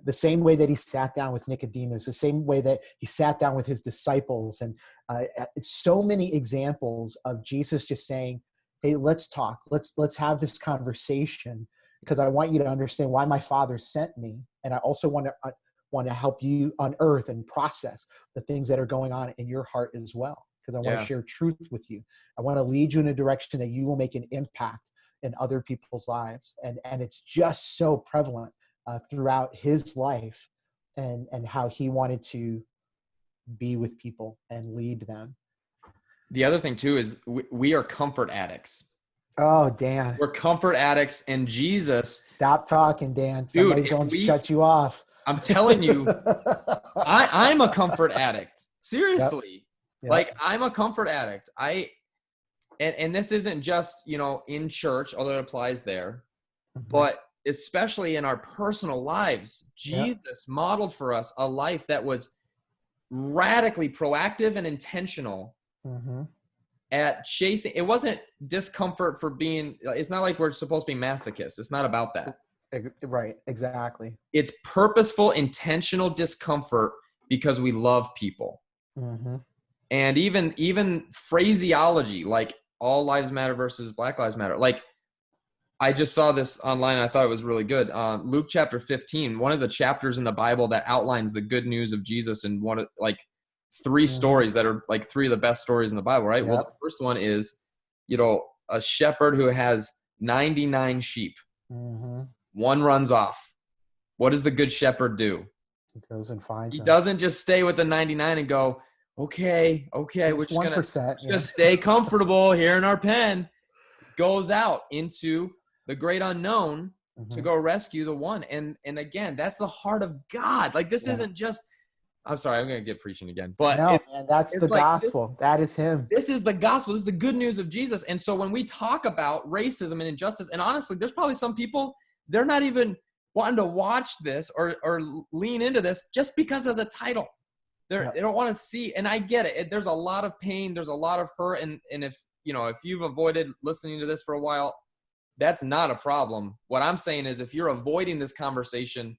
S2: the same way that he sat down with Nicodemus, the same way that he sat down with his disciples. And it's so many examples of Jesus just saying, hey, let's talk. Let's have this conversation, because I want you to understand why my Father sent me. And I also want to help you unearth and process the things that are going on in your heart as well, because I want to share truth with you. I want to lead you in a direction that you will make an impact in other people's lives. And it's just so prevalent throughout his life, and how he wanted to be with people and lead them.
S1: The other thing too is we are comfort addicts.
S2: Oh, Dan.
S1: We're comfort addicts, and Jesus.
S2: Stop talking, Dan. Somebody's going to shut you off.
S1: I'm telling you, I'm a comfort addict. Seriously.
S2: Yep.
S1: Like, I'm a comfort addict. And this isn't just, in church, although it applies there, but especially in our personal lives. Jesus modeled for us a life that was radically proactive and intentional at chasing. It wasn't discomfort for being, it's not like we're supposed to be masochists. It's not about that.
S2: Right. Exactly.
S1: It's purposeful, intentional discomfort because we love people. And even phraseology, like all lives matter versus Black Lives Matter. Like, I just saw this online. I thought it was really good. Luke chapter 15, one of the chapters in the Bible that outlines the good news of Jesus, and one of three stories that are like three of the best stories in the Bible, right? Well, the first one is, a shepherd who has 99 sheep. One runs off. What does the good shepherd do?
S2: He goes and finds
S1: He
S2: him.
S1: doesn't just stay with the 99 and go, okay, we're just gonna stay comfortable here in our pen. Goes out into the great unknown to go rescue the one. And again, that's the heart of God. Like, this isn't just, I'm sorry, I'm going to get preaching again, but
S2: no, man, that's the gospel. That is him.
S1: This is the gospel. This is the good news of Jesus. And so when we talk about racism and injustice, and honestly, there's probably some people, they're not even wanting to watch this or lean into this just because of the title. They don't want to see, and I get it. There's a lot of pain. There's a lot of hurt. And if you've avoided listening to this for a while, that's not a problem. What I'm saying is, if you're avoiding this conversation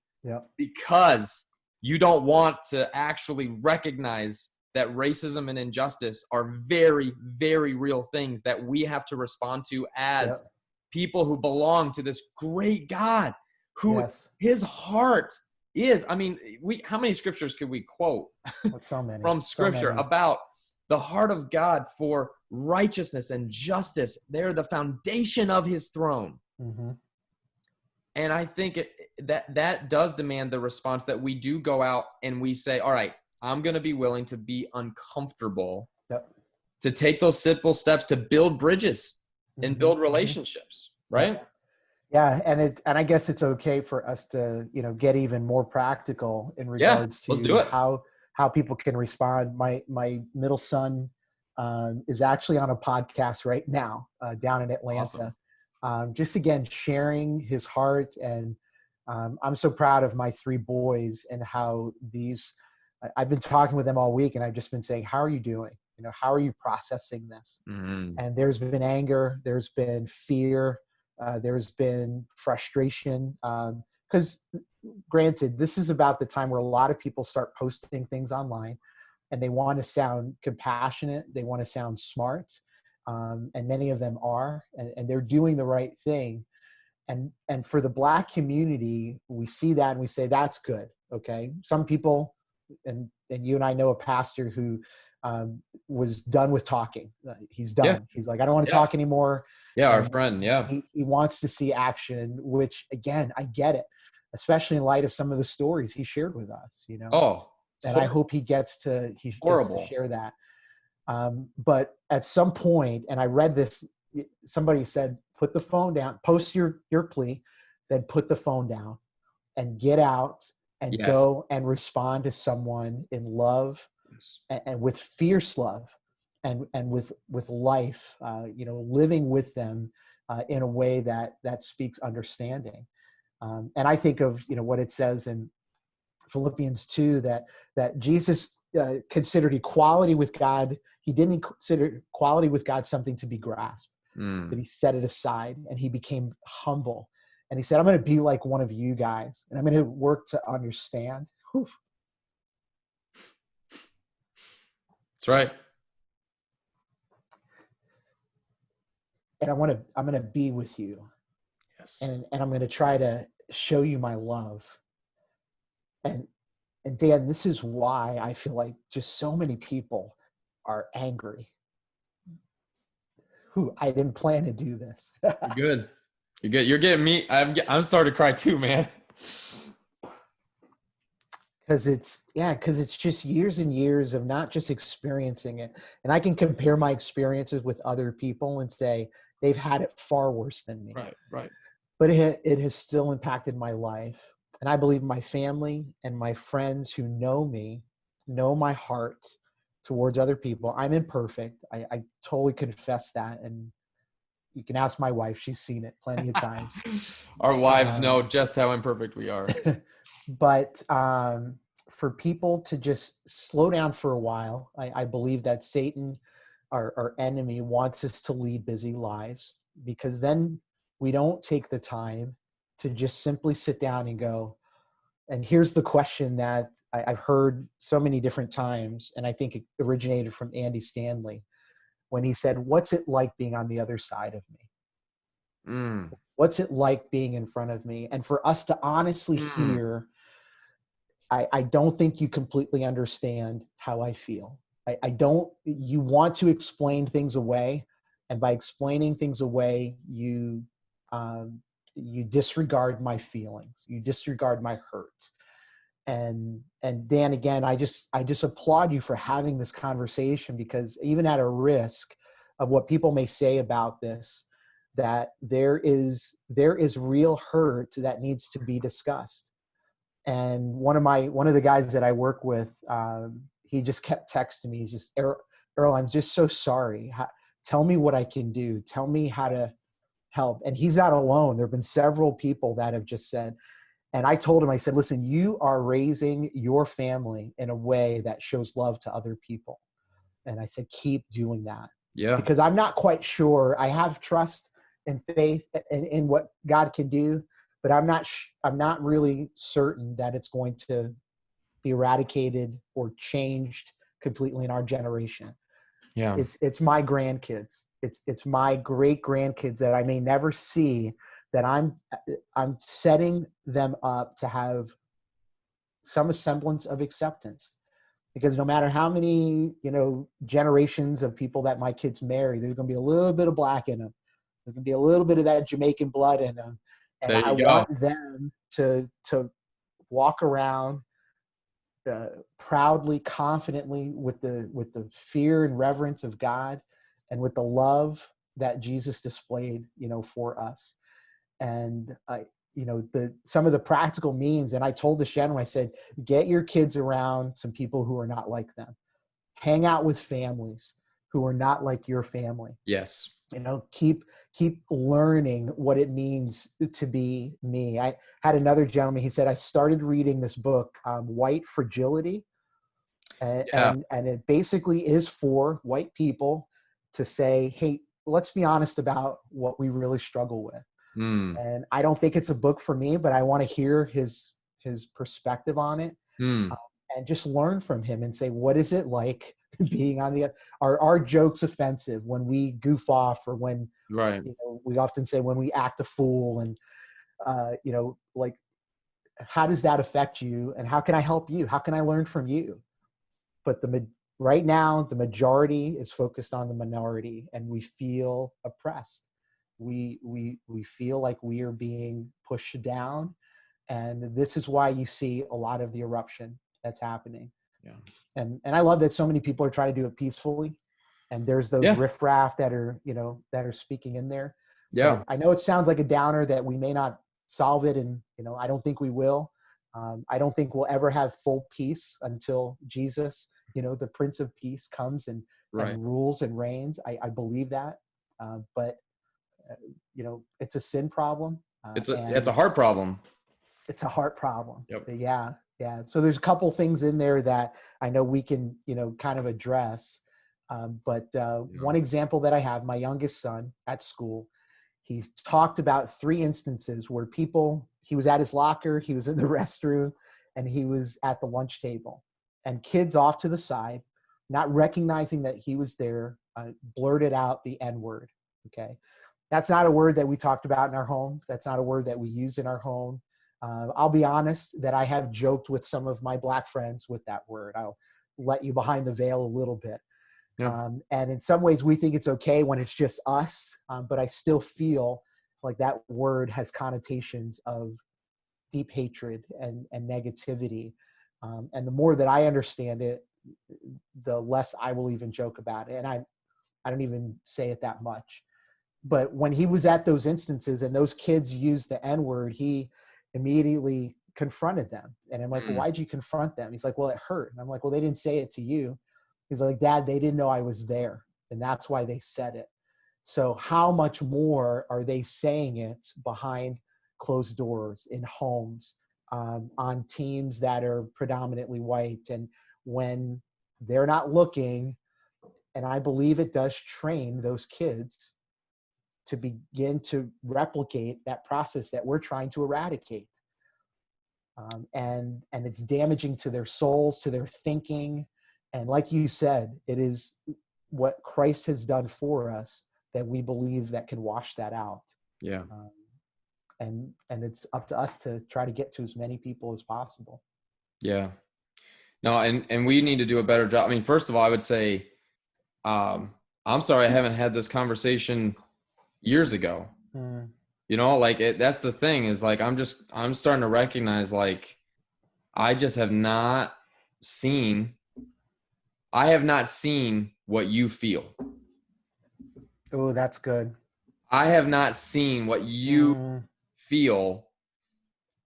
S1: because you don't want to actually recognize that racism and injustice are very, very real things that we have to respond to as people who belong to this great God, who his heart is. I mean, how many scriptures could we quote
S2: so many.
S1: From scripture about the heart of God for righteousness and justice? They're the foundation of his throne. And I think that does demand the response that we do go out and we say, all right, I'm going to be willing to be uncomfortable, to take those simple steps to build bridges and build relationships, right?
S2: Yeah, and I guess it's okay for us to, get even more practical in regards to how people can respond. My middle son is actually on a podcast right now down in Atlanta. Awesome. Just again, sharing his heart. And I'm so proud of my three boys and how I've been talking with them all week, and I've just been saying, how are you doing? How are you processing this? And there's been anger, there's been fear, there's been frustration. Because granted, this is about the time where a lot of people start posting things online, and they want to sound compassionate, they want to sound smart, and many of them are, and they're doing the right thing. And for the Black community, we see that and we say, that's good. Okay. Some people, and you and I know a pastor who was done with talking. He's done. Yeah. He's like, I don't want to talk anymore.
S1: Yeah. Our friend. Yeah.
S2: He wants to see action, which again, I get it, especially in light of some of the stories he shared with us, and I hope he gets to share that. But at some point, and I read this, somebody said, put the phone down, post your plea, then put the phone down and get out and go and respond to someone in love and with fierce love and with life, living with them in a way that speaks understanding. And I think of, what it says in Philippians 2, that Jesus considered equality with God. He didn't consider equality with God something to be grasped, but he set it aside, and he became humble, And he said, I'm going to be like one of you guys, and I'm going to work to understand. Whew.
S1: That's right.
S2: And I'm going to be with you.
S1: Yes.
S2: And I'm going to try to show you my love. And Dan, this is why I feel like just so many people are angry. I didn't plan to do this.
S1: You're good. You're good. You're getting me. I'm starting to cry too, man.
S2: Because it's just years and years of not just experiencing it. And I can compare my experiences with other people and say they've had it far worse than me.
S1: Right.
S2: But it has still impacted my life. And I believe my family and my friends who know me, know my heart towards other people. I'm imperfect. I totally confess that. And you can ask my wife. She's seen it plenty of times.
S1: Our wives know just how imperfect we are.
S2: But for people to just slow down for a while, I believe that Satan, our enemy, wants us to lead busy lives, because then we don't take the time to just simply sit down and go, and here's the question that I've heard so many different times, and I think it originated from Andy Stanley when he said, what's it like being on the other side of me? What's it like being in front of me? And for us to honestly hear, I don't think you completely understand how I feel. I don't, you want to explain things away. And by explaining things away, you disregard my feelings. You disregard my hurt. And Dan, again, I just applaud you for having this conversation, because even at a risk of what people may say about this, that there is real hurt that needs to be discussed. And one of the guys that I work with, he just kept texting me. He's just, Errol, I'm just so sorry. Tell me what I can do. Tell me how to help. And he's not alone. There have been several people that have just said, and I told him, I said, listen, you are raising your family in a way that shows love to other people. And I said, keep doing that.
S1: Yeah.
S2: Because I'm not quite sure. I have trust and faith in what God can do, but I'm not really certain that it's going to be eradicated or changed completely in our generation.
S1: Yeah.
S2: It's my grandkids. It's my great grandkids that I may never see, that I'm setting them up to have some semblance of acceptance. Because no matter how many, generations of people that my kids marry, there's going to be a little bit of black in them. There's going to be a little bit of that Jamaican blood in them. And I want them to walk around proudly, confidently, with the fear and reverence of God, and with the love that Jesus displayed, for us. And some of the practical means, and I told this gentleman, I said, get your kids around some people who are not like them. Hang out with families who are not like your family.
S1: Yes.
S2: Keep learning what it means to be me. I had another gentleman, he said, I started reading this book, White Fragility. And it basically is for white people to say, hey, let's be honest about what we really struggle with. And I don't think it's a book for me, but I want to hear his perspective on it, and just learn from him and say, what is it like being on are our jokes offensive when we goof off, or when, we often say when we act a fool, and, like, how does that affect you, and how can I help you? How can I learn from you? But right now, the majority is focused on the minority, and we feel oppressed. We feel like we are being pushed down, and this is why you see a lot of the eruption that's happening.
S1: Yeah.
S2: And I love that so many people are trying to do it peacefully, and there's those riffraff that are speaking in there.
S1: Yeah.
S2: But I know it sounds like a downer that we may not solve it, and I don't think we will. I don't think we'll ever have full peace until Jesus, the Prince of Peace, comes and rules and reigns. I believe that, but it's a sin problem.
S1: It's a heart problem.
S2: It's a heart problem.
S1: Yep.
S2: Yeah. So there's a couple things in there that I know we can, kind of address. But one example that I have, my youngest son at school, He's talked about 3 instances where he was at his locker, he was in the restroom, and he was at the lunch table. And kids off to the side, not recognizing that he was there, blurted out the N-word, okay? That's not a word that we talked about in our home. That's not a word that we use in our home. I'll be honest that I have joked with some of my Black friends with that word. I'll let you behind the veil a little bit. Yeah. And in some ways we think it's okay when it's just us, but I still feel like that word has connotations of deep hatred and negativity. And the more that I understand it, the less I will even joke about it. And I don't even say it that much. But when he was at those instances and those kids used the N-word, he immediately confronted them. And I'm like, well, why'd you confront them? He's like, well, it hurt. And I'm like, well, they didn't say it to you. He's like, Dad, they didn't know I was there. And that's why they said it. So how much more are they saying it behind closed doors, in homes, on teams that are predominantly white? And when they're not looking, and I believe it does train those kids to begin to replicate that process that we're trying to eradicate. And it's damaging to their souls, to their thinking. And like you said, it is what Christ has done for us that we believe that can wash that out.
S1: Yeah.
S2: And it's up to us to try to get to as many people as possible.
S1: Yeah. No, and we need to do a better job. I mean, first of all, I would say, I'm sorry I haven't had this conversation years ago. You know, like that's the thing is like, I'm starting to recognize like, I have not seen what you feel.
S2: Oh, that's good.
S1: I have not seen what you feel.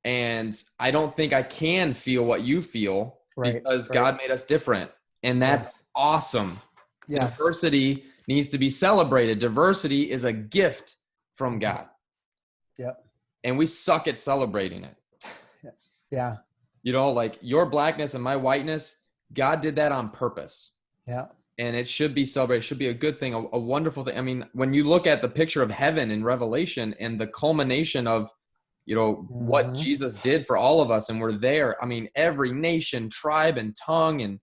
S1: And I don't think I can feel what you feel because God made us different. And that's awesome. Yes. Diversity needs to be celebrated. Diversity is a gift from God.
S2: Yep.
S1: And we suck at celebrating it.
S2: Yeah.
S1: You know, like your blackness and my whiteness, God did that on purpose.
S2: Yeah.
S1: And it should be celebrated. It should be a good thing, a wonderful thing. I mean, when you look at the picture of heaven in Revelation and the culmination of, you know, what Jesus did for all of us, and we're there. I mean, every nation, tribe, and tongue. And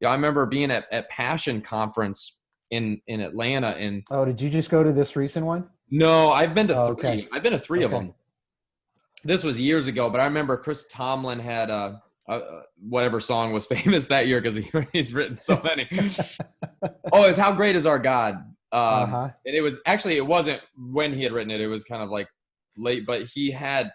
S1: I remember being at Passion Conference in Atlanta. And
S2: did you just go to this recent one?
S1: No, I've been to 3.
S2: Okay.
S1: I've been to 3 of them. This was years ago, but I remember Chris Tomlin had whatever song was famous that year because he's written so many. It's How Great Is Our God. And it wasn't when he had written it. It was kind of like late, but he had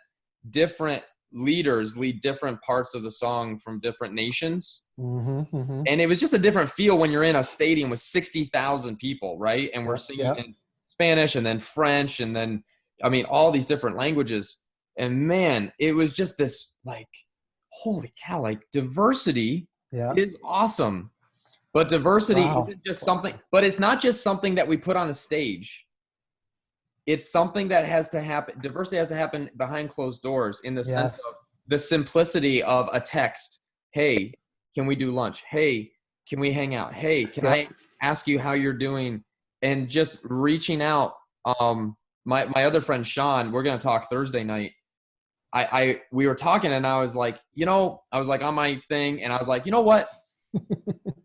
S1: different leaders lead different parts of the song from different nations. And it was just a different feel when you're in a stadium with 60,000 people, right? And we're singing in Spanish and then French and then, I mean, all these different languages. And man, it was just this like, holy cow, like diversity is awesome. But diversity isn't just something, but it's not just something that we put on a stage. It's something that has to happen. Diversity has to happen behind closed doors in the sense of the simplicity of a text. Hey, can we do lunch? Hey, can we hang out? Hey, can I ask you how you're doing? And just reaching out. My other friend, Sean, we're going to talk Thursday night. We were talking and I was like, on my thing and I was like, you know what?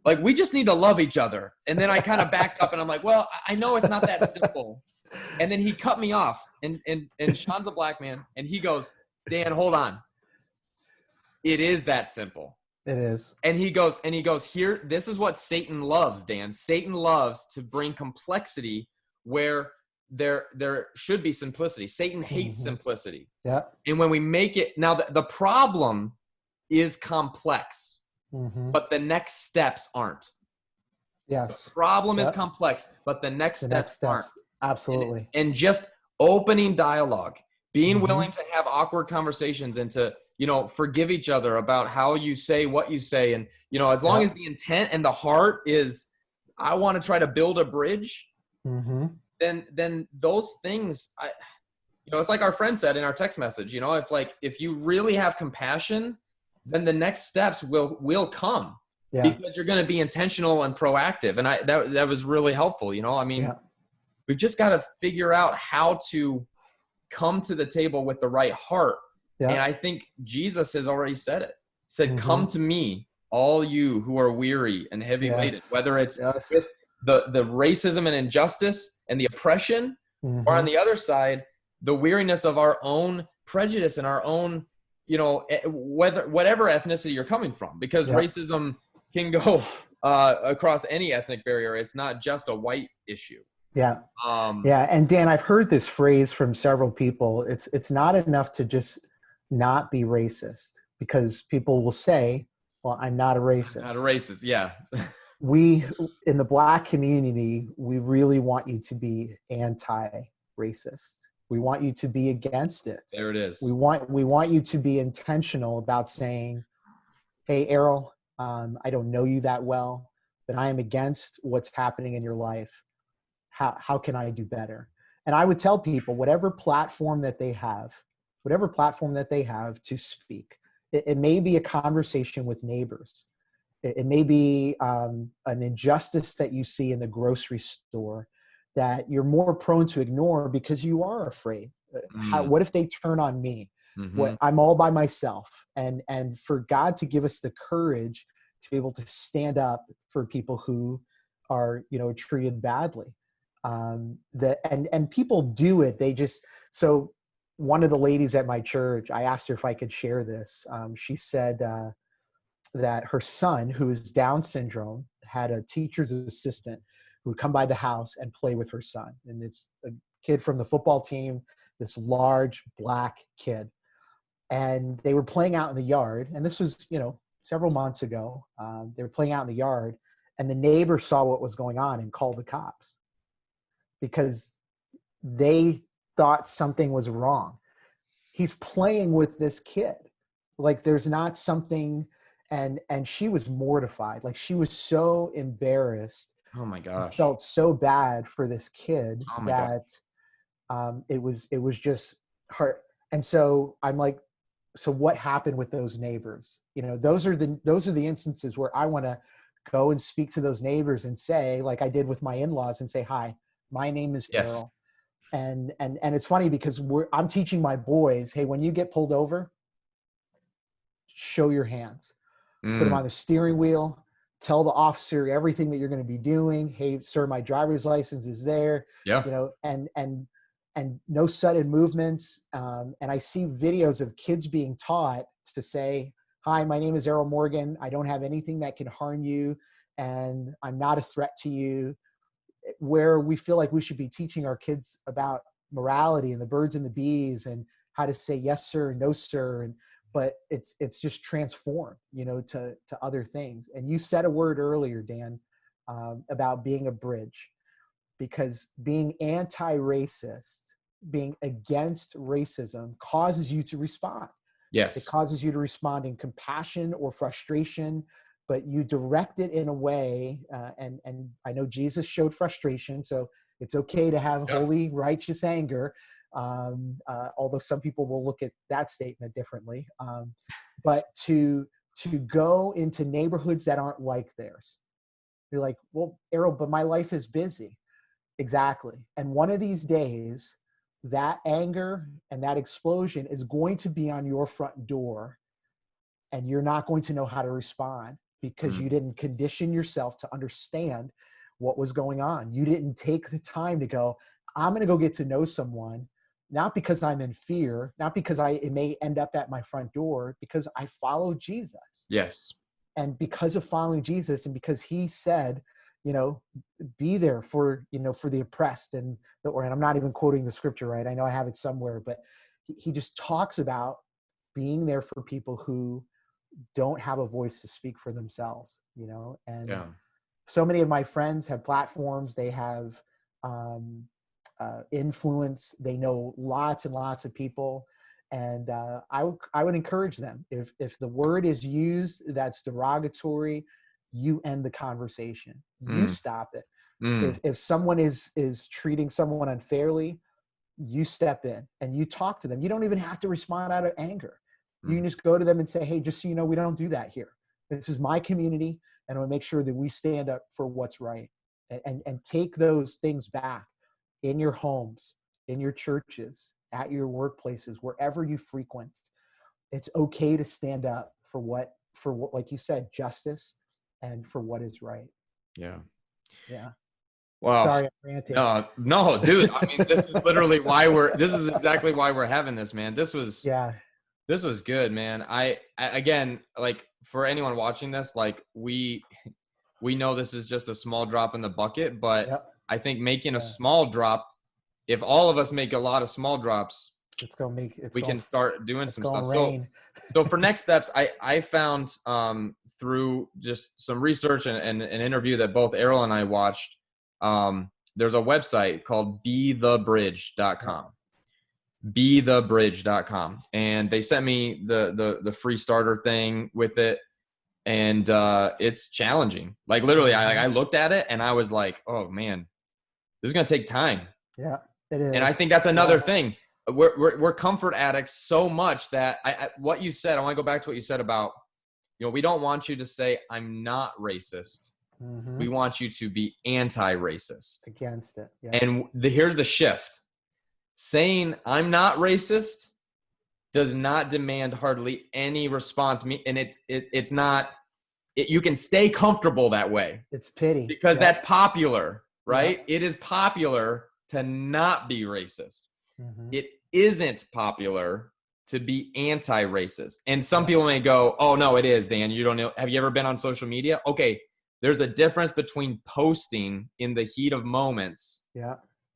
S1: Like, we just need to love each other. And then I kind of backed up and I'm like, well, I know it's not that simple. And then he cut me off and Sean's a black man. And he goes, Dan, hold on. It is that simple.
S2: It is.
S1: And he goes, here, this is what Satan loves, Dan. Satan loves to bring complexity where there should be simplicity. Satan hates simplicity.
S2: Yeah.
S1: And when we make it, now the problem is complex, but the next steps aren't.
S2: Yes.
S1: The problem is complex, but the next steps aren't.
S2: Absolutely.
S1: And just opening dialogue, being willing to have awkward conversations and to, forgive each other about how you say what you say. And, as long as the intent and the heart is, I want to try to build a bridge, then those things, it's like our friend said in our text message, if you really have compassion, then the next steps will come because you're going to be intentional and proactive. And that was really helpful. We've just got to figure out how to come to the table with the right heart.
S2: Yeah.
S1: And I think Jesus has already said it. He said, come
S2: Mm-hmm.
S1: to me, all you who are weary and heavy laden,
S2: Yes.
S1: whether it's
S2: Yes.
S1: with the racism and injustice and the oppression, or on
S2: Mm-hmm.
S1: the other side, the weariness of our own prejudice and our own, whatever ethnicity you're coming from, because
S2: Yep.
S1: racism can go across any ethnic barrier. It's not just a white issue.
S2: Yeah. Yeah. And Dan, I've heard this phrase from several people. It's not enough to just not be racist, because people will say, well, I'm not a racist.
S1: Not a racist. Yeah.
S2: We, in the Black community, we really want you to be anti-racist. We want you to be against it.
S1: There it is.
S2: We want you to be intentional about saying, hey, Errol, I don't know you that well, but I am against what's happening in your life. How can I do better? And I would tell people, whatever platform that they have to speak, it may be a conversation with neighbors. It may be an injustice that you see in the grocery store that you're more prone to ignore because you are afraid. What if they turn on me?
S1: Mm-hmm.
S2: I'm all by myself. And for God to give us the courage to be able to stand up for people who are, treated badly. And people do it. So one of the ladies at my church, I asked her if I could share this. She said that her son, who is Down syndrome, had a teacher's assistant who would come by the house and play with her son. And it's a kid from the football team, this large Black kid. And they were playing out in the yard. And this was, several months ago. They were playing out in the yard, and the neighbor saw what was going on and called the cops because they thought something was wrong. He's playing with this kid. Like, there's not something, and she was mortified. Like, she was so embarrassed.
S1: Oh my gosh.
S2: Felt so bad for this kid
S1: God.
S2: it was just hurt. And so I'm like, so what happened with those neighbors? Those are the instances where I want to go and speak to those neighbors and say, like I did with my in-laws, and say, hi, my name is Errol. And it's funny because I'm teaching my boys, hey, when you get pulled over, show your hands, put them on the steering wheel, tell the officer everything that you're going to be doing. Hey, sir, my driver's license is there.
S1: Yeah.
S2: And no sudden movements. And I see videos of kids being taught to say, hi, my name is Errol Morgan. I don't have anything that can harm you, and I'm not a threat to you. Where we feel like we should be teaching our kids about morality and the birds and the bees and how to say yes, sir, and no, sir. But it's just transformed, to other things. And you said a word earlier, Dan, about being a bridge. Because being anti-racist, being against racism, causes you to respond.
S1: Yes.
S2: It causes you to respond in compassion or frustration, but you direct it in a way, and I know Jesus showed frustration, so it's okay to have holy, righteous anger, although some people will look at that statement differently. But to go into neighborhoods that aren't like theirs. You're like, well, Errol, but my life is busy. Exactly. And one of these days, that anger and that explosion is going to be on your front door, and you're not going to know how to respond because you didn't condition yourself to understand what was going on. You didn't take the time to go, I'm going to go get to know someone, not because I'm in fear, not because it may end up at my front door, because I follow Jesus.
S1: Yes.
S2: And because of following Jesus, and because he said, be there for the oppressed and I'm not even quoting the scripture, right? I know I have it somewhere, but he just talks about being there for people who don't have a voice to speak for themselves, and so many of my friends have platforms. They have influence. They know lots and lots of people. And I would encourage them, if the word is used that's derogatory, you end the conversation. You stop it. If someone is treating someone unfairly, you step in and you talk to them. You don't even have to respond out of anger. You can just go to them and say, hey, just so you know, we don't do that here. This is my community, and I want to make sure that we stand up for what's right, and take those things back in your homes, in your churches, at your workplaces, wherever you frequent. It's okay to stand up for what, like you said, justice and for what is right.
S1: Yeah.
S2: Yeah.
S1: Well,
S2: sorry, I'm ranting.
S1: No, dude. I mean, this is literally this is exactly why we're having this, man. This was good, man. I again, like, for anyone watching this, like, we know this is just a small drop in the bucket, but I think making a small drop, if all of us make a lot of small drops, we can start doing some stuff. So for next steps, I found through just some research and an interview that both Errol and I watched, there's a website called bethebridge.com. bethebridge.com. And they sent me the free starter thing with it. And it's challenging. Like, literally, I looked at it and I was like, oh man, this is going to take time.
S2: Yeah, it is.
S1: And I think that's another thing. We're comfort addicts so much that what you said, I want to go back to what you said about, we don't want you to say, I'm not racist. Mm-hmm. We want you to be anti-racist.
S2: Against it. Yeah.
S1: And here's the shift. Saying I'm not racist does not demand hardly any response. And it's not, you can stay comfortable that way.
S2: It's pity.
S1: Because that's popular, right? It is popular to not be racist. Mm-hmm. It isn't popular to be anti-racist. And some people may go, oh no, it is, Dan. You don't know. Have you ever been on social media? Okay. There's a difference between posting in the heat of moments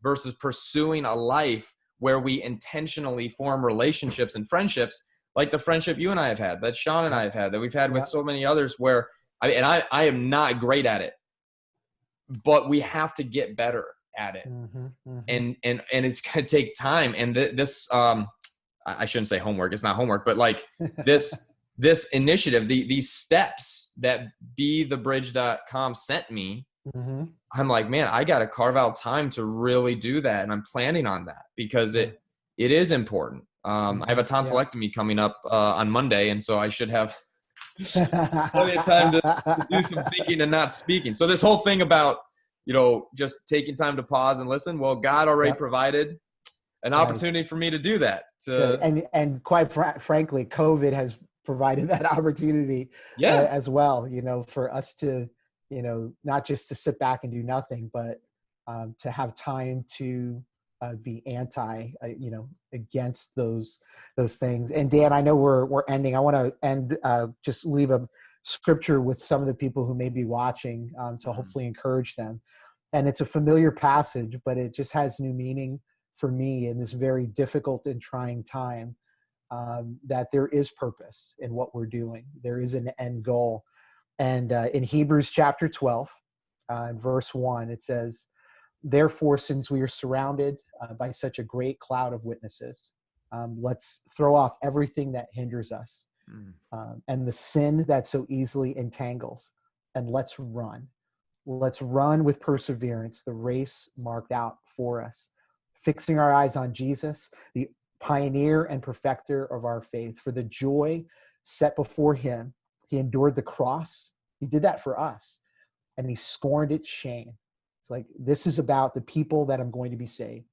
S1: versus pursuing a life where we intentionally form relationships and friendships, like the friendship you and I have had, that Sean and I have had, that we've had with so many others, where I am not great at it, but we have to get better at it. Mm-hmm, mm-hmm. And it's going to take time. And this, I shouldn't say homework. It's not homework, but like this initiative, these steps that bethebridge.com sent me, mm-hmm. I'm like, man, I got to carve out time to really do that. And I'm planning on that because it is important. I have a tonsillectomy coming up on Monday. And so I should have plenty of time to do some thinking and not speaking. So this whole thing about, just taking time to pause and listen. Well, God already provided an opportunity for me to do that.
S2: And quite frankly, COVID has provided that opportunity as well, for us to, not just to sit back and do nothing, but to have time to be against those things. And Dan, I know we're ending. I want to end, just leave a scripture with some of the people who may be watching to hopefully encourage them. And it's a familiar passage, but it just has new meaning for me in this very difficult and trying time, that there is purpose in what we're doing. There is an end goal. And in Hebrews chapter 12, verse 1, it says, therefore, since we are surrounded by such a great cloud of witnesses, let's throw off everything that hinders us and the sin that so easily entangles, and let's run. Let's run with perseverance the race marked out for us, fixing our eyes on Jesus, the pioneer and perfecter of our faith. For the joy set before him, he endured the cross. He did that for us, and he scorned its shame. It's like, this is about the people that I'm going to be saved.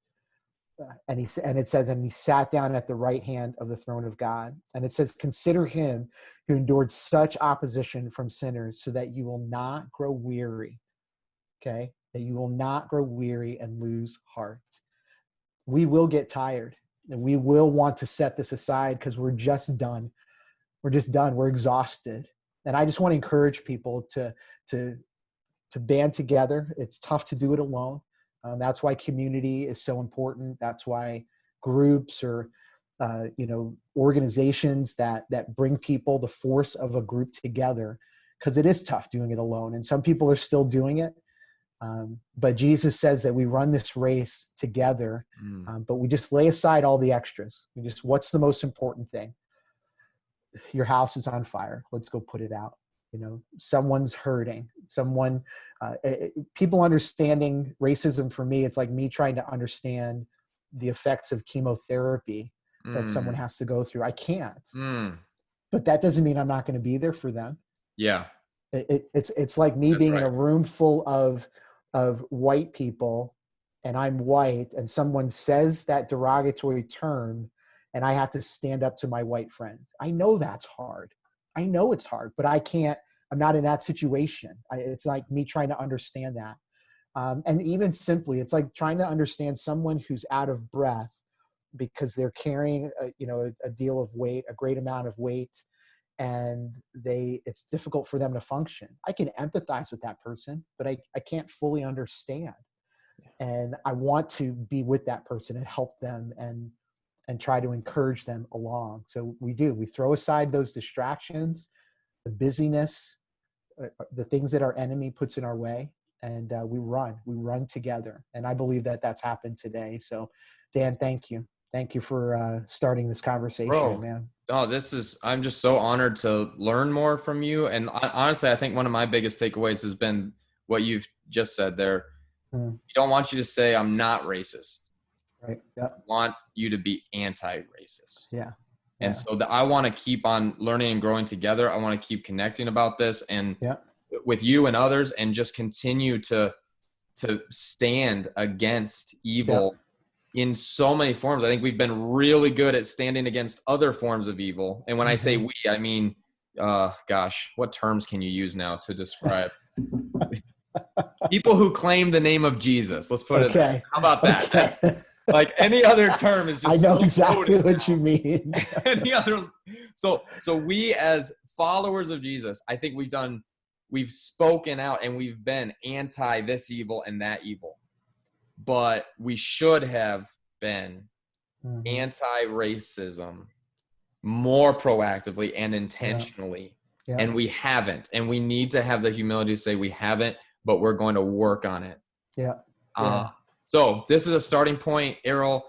S2: And it says, and he sat down at the right hand of the throne of God. And it says, consider him who endured such opposition from sinners, so that you will not grow weary. Okay? That you will not grow weary and lose heart. We will get tired, and we will want to set this aside because we're just done. We're just done. We're exhausted. And I just want to encourage people to band together. It's tough to do it alone. That's why community is so important. That's why groups or organizations that bring people, the force of a group together, because it is tough doing it alone. And some people are still doing it. But Jesus says that we run this race together, but we just lay aside all the extras. What's the most important thing? Your house is on fire. Let's go put it out. Someone's hurting. People understanding racism, for me, it's like me trying to understand the effects of chemotherapy that someone has to go through. I can't. But that doesn't mean I'm not going to be there for them.
S1: Yeah.
S2: It's like me being in a room full of white people, and I'm white and someone says that derogatory term and I have to stand up to my white friend. I know that's hard. I know it's hard, but I'm not in that situation. It's like me trying to understand that. And even simply, it's like trying to understand someone who's out of breath because they're carrying a deal of weight, a great amount of weight, and it's difficult for them to function. I can empathize with that person, but I can't fully understand. And I want to be with that person and help them and try to encourage them along. So we throw aside those distractions, the busyness, the things that our enemy puts in our way, and we run together. And I believe that that's happened today. So Dan, thank you for starting this conversation. Bro, man.
S1: Oh, I'm just so honored to learn more from you. And honestly, I think one of my biggest takeaways has been what you've just said there. We don't want you to say I'm not racist.
S2: Right. Yeah.
S1: I want you to be anti-racist.
S2: Yeah.
S1: And so I want to keep on learning and growing together. I want to keep connecting about this and with you and others, and just continue to stand against evil in so many forms. I think we've been really good at standing against other forms of evil. And when I say we, I mean, gosh, what terms can you use now to describe people who claim the name of Jesus? Let's put it there. How about that? That's, like any other term is just
S2: I know exactly what you mean.
S1: Any other, so we as followers of Jesus, I think we've spoken out and we've been anti this evil and that evil, but we should have been anti-racism more proactively and intentionally. Yeah. And we haven't, and we need to have the humility to say we haven't, but we're going to work on it. So this is a starting point. Errol,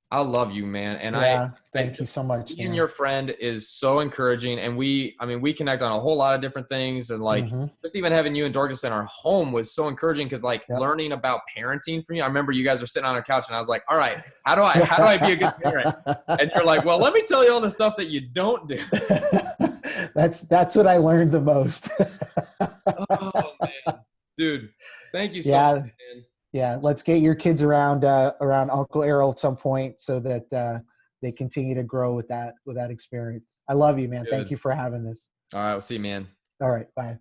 S1: I love you, man. And
S2: thank you so much.
S1: Being your friend is so encouraging. And we connect on a whole lot of different things. And like, just even having you and Dorcas in our home was so encouraging. Cause like learning about parenting from you, I remember you guys were sitting on our couch and I was like, all right, how do I be a good parent? And you're like, well, let me tell you all the stuff that you don't do.
S2: That's what I learned the most.
S1: Oh man, dude, thank you so much, man.
S2: Yeah, let's get your kids around Uncle Errol at some point so that they continue to grow with that experience. I love you, man. Good. Thank you for having this.
S1: All right, we'll see you, man.
S2: All right, bye.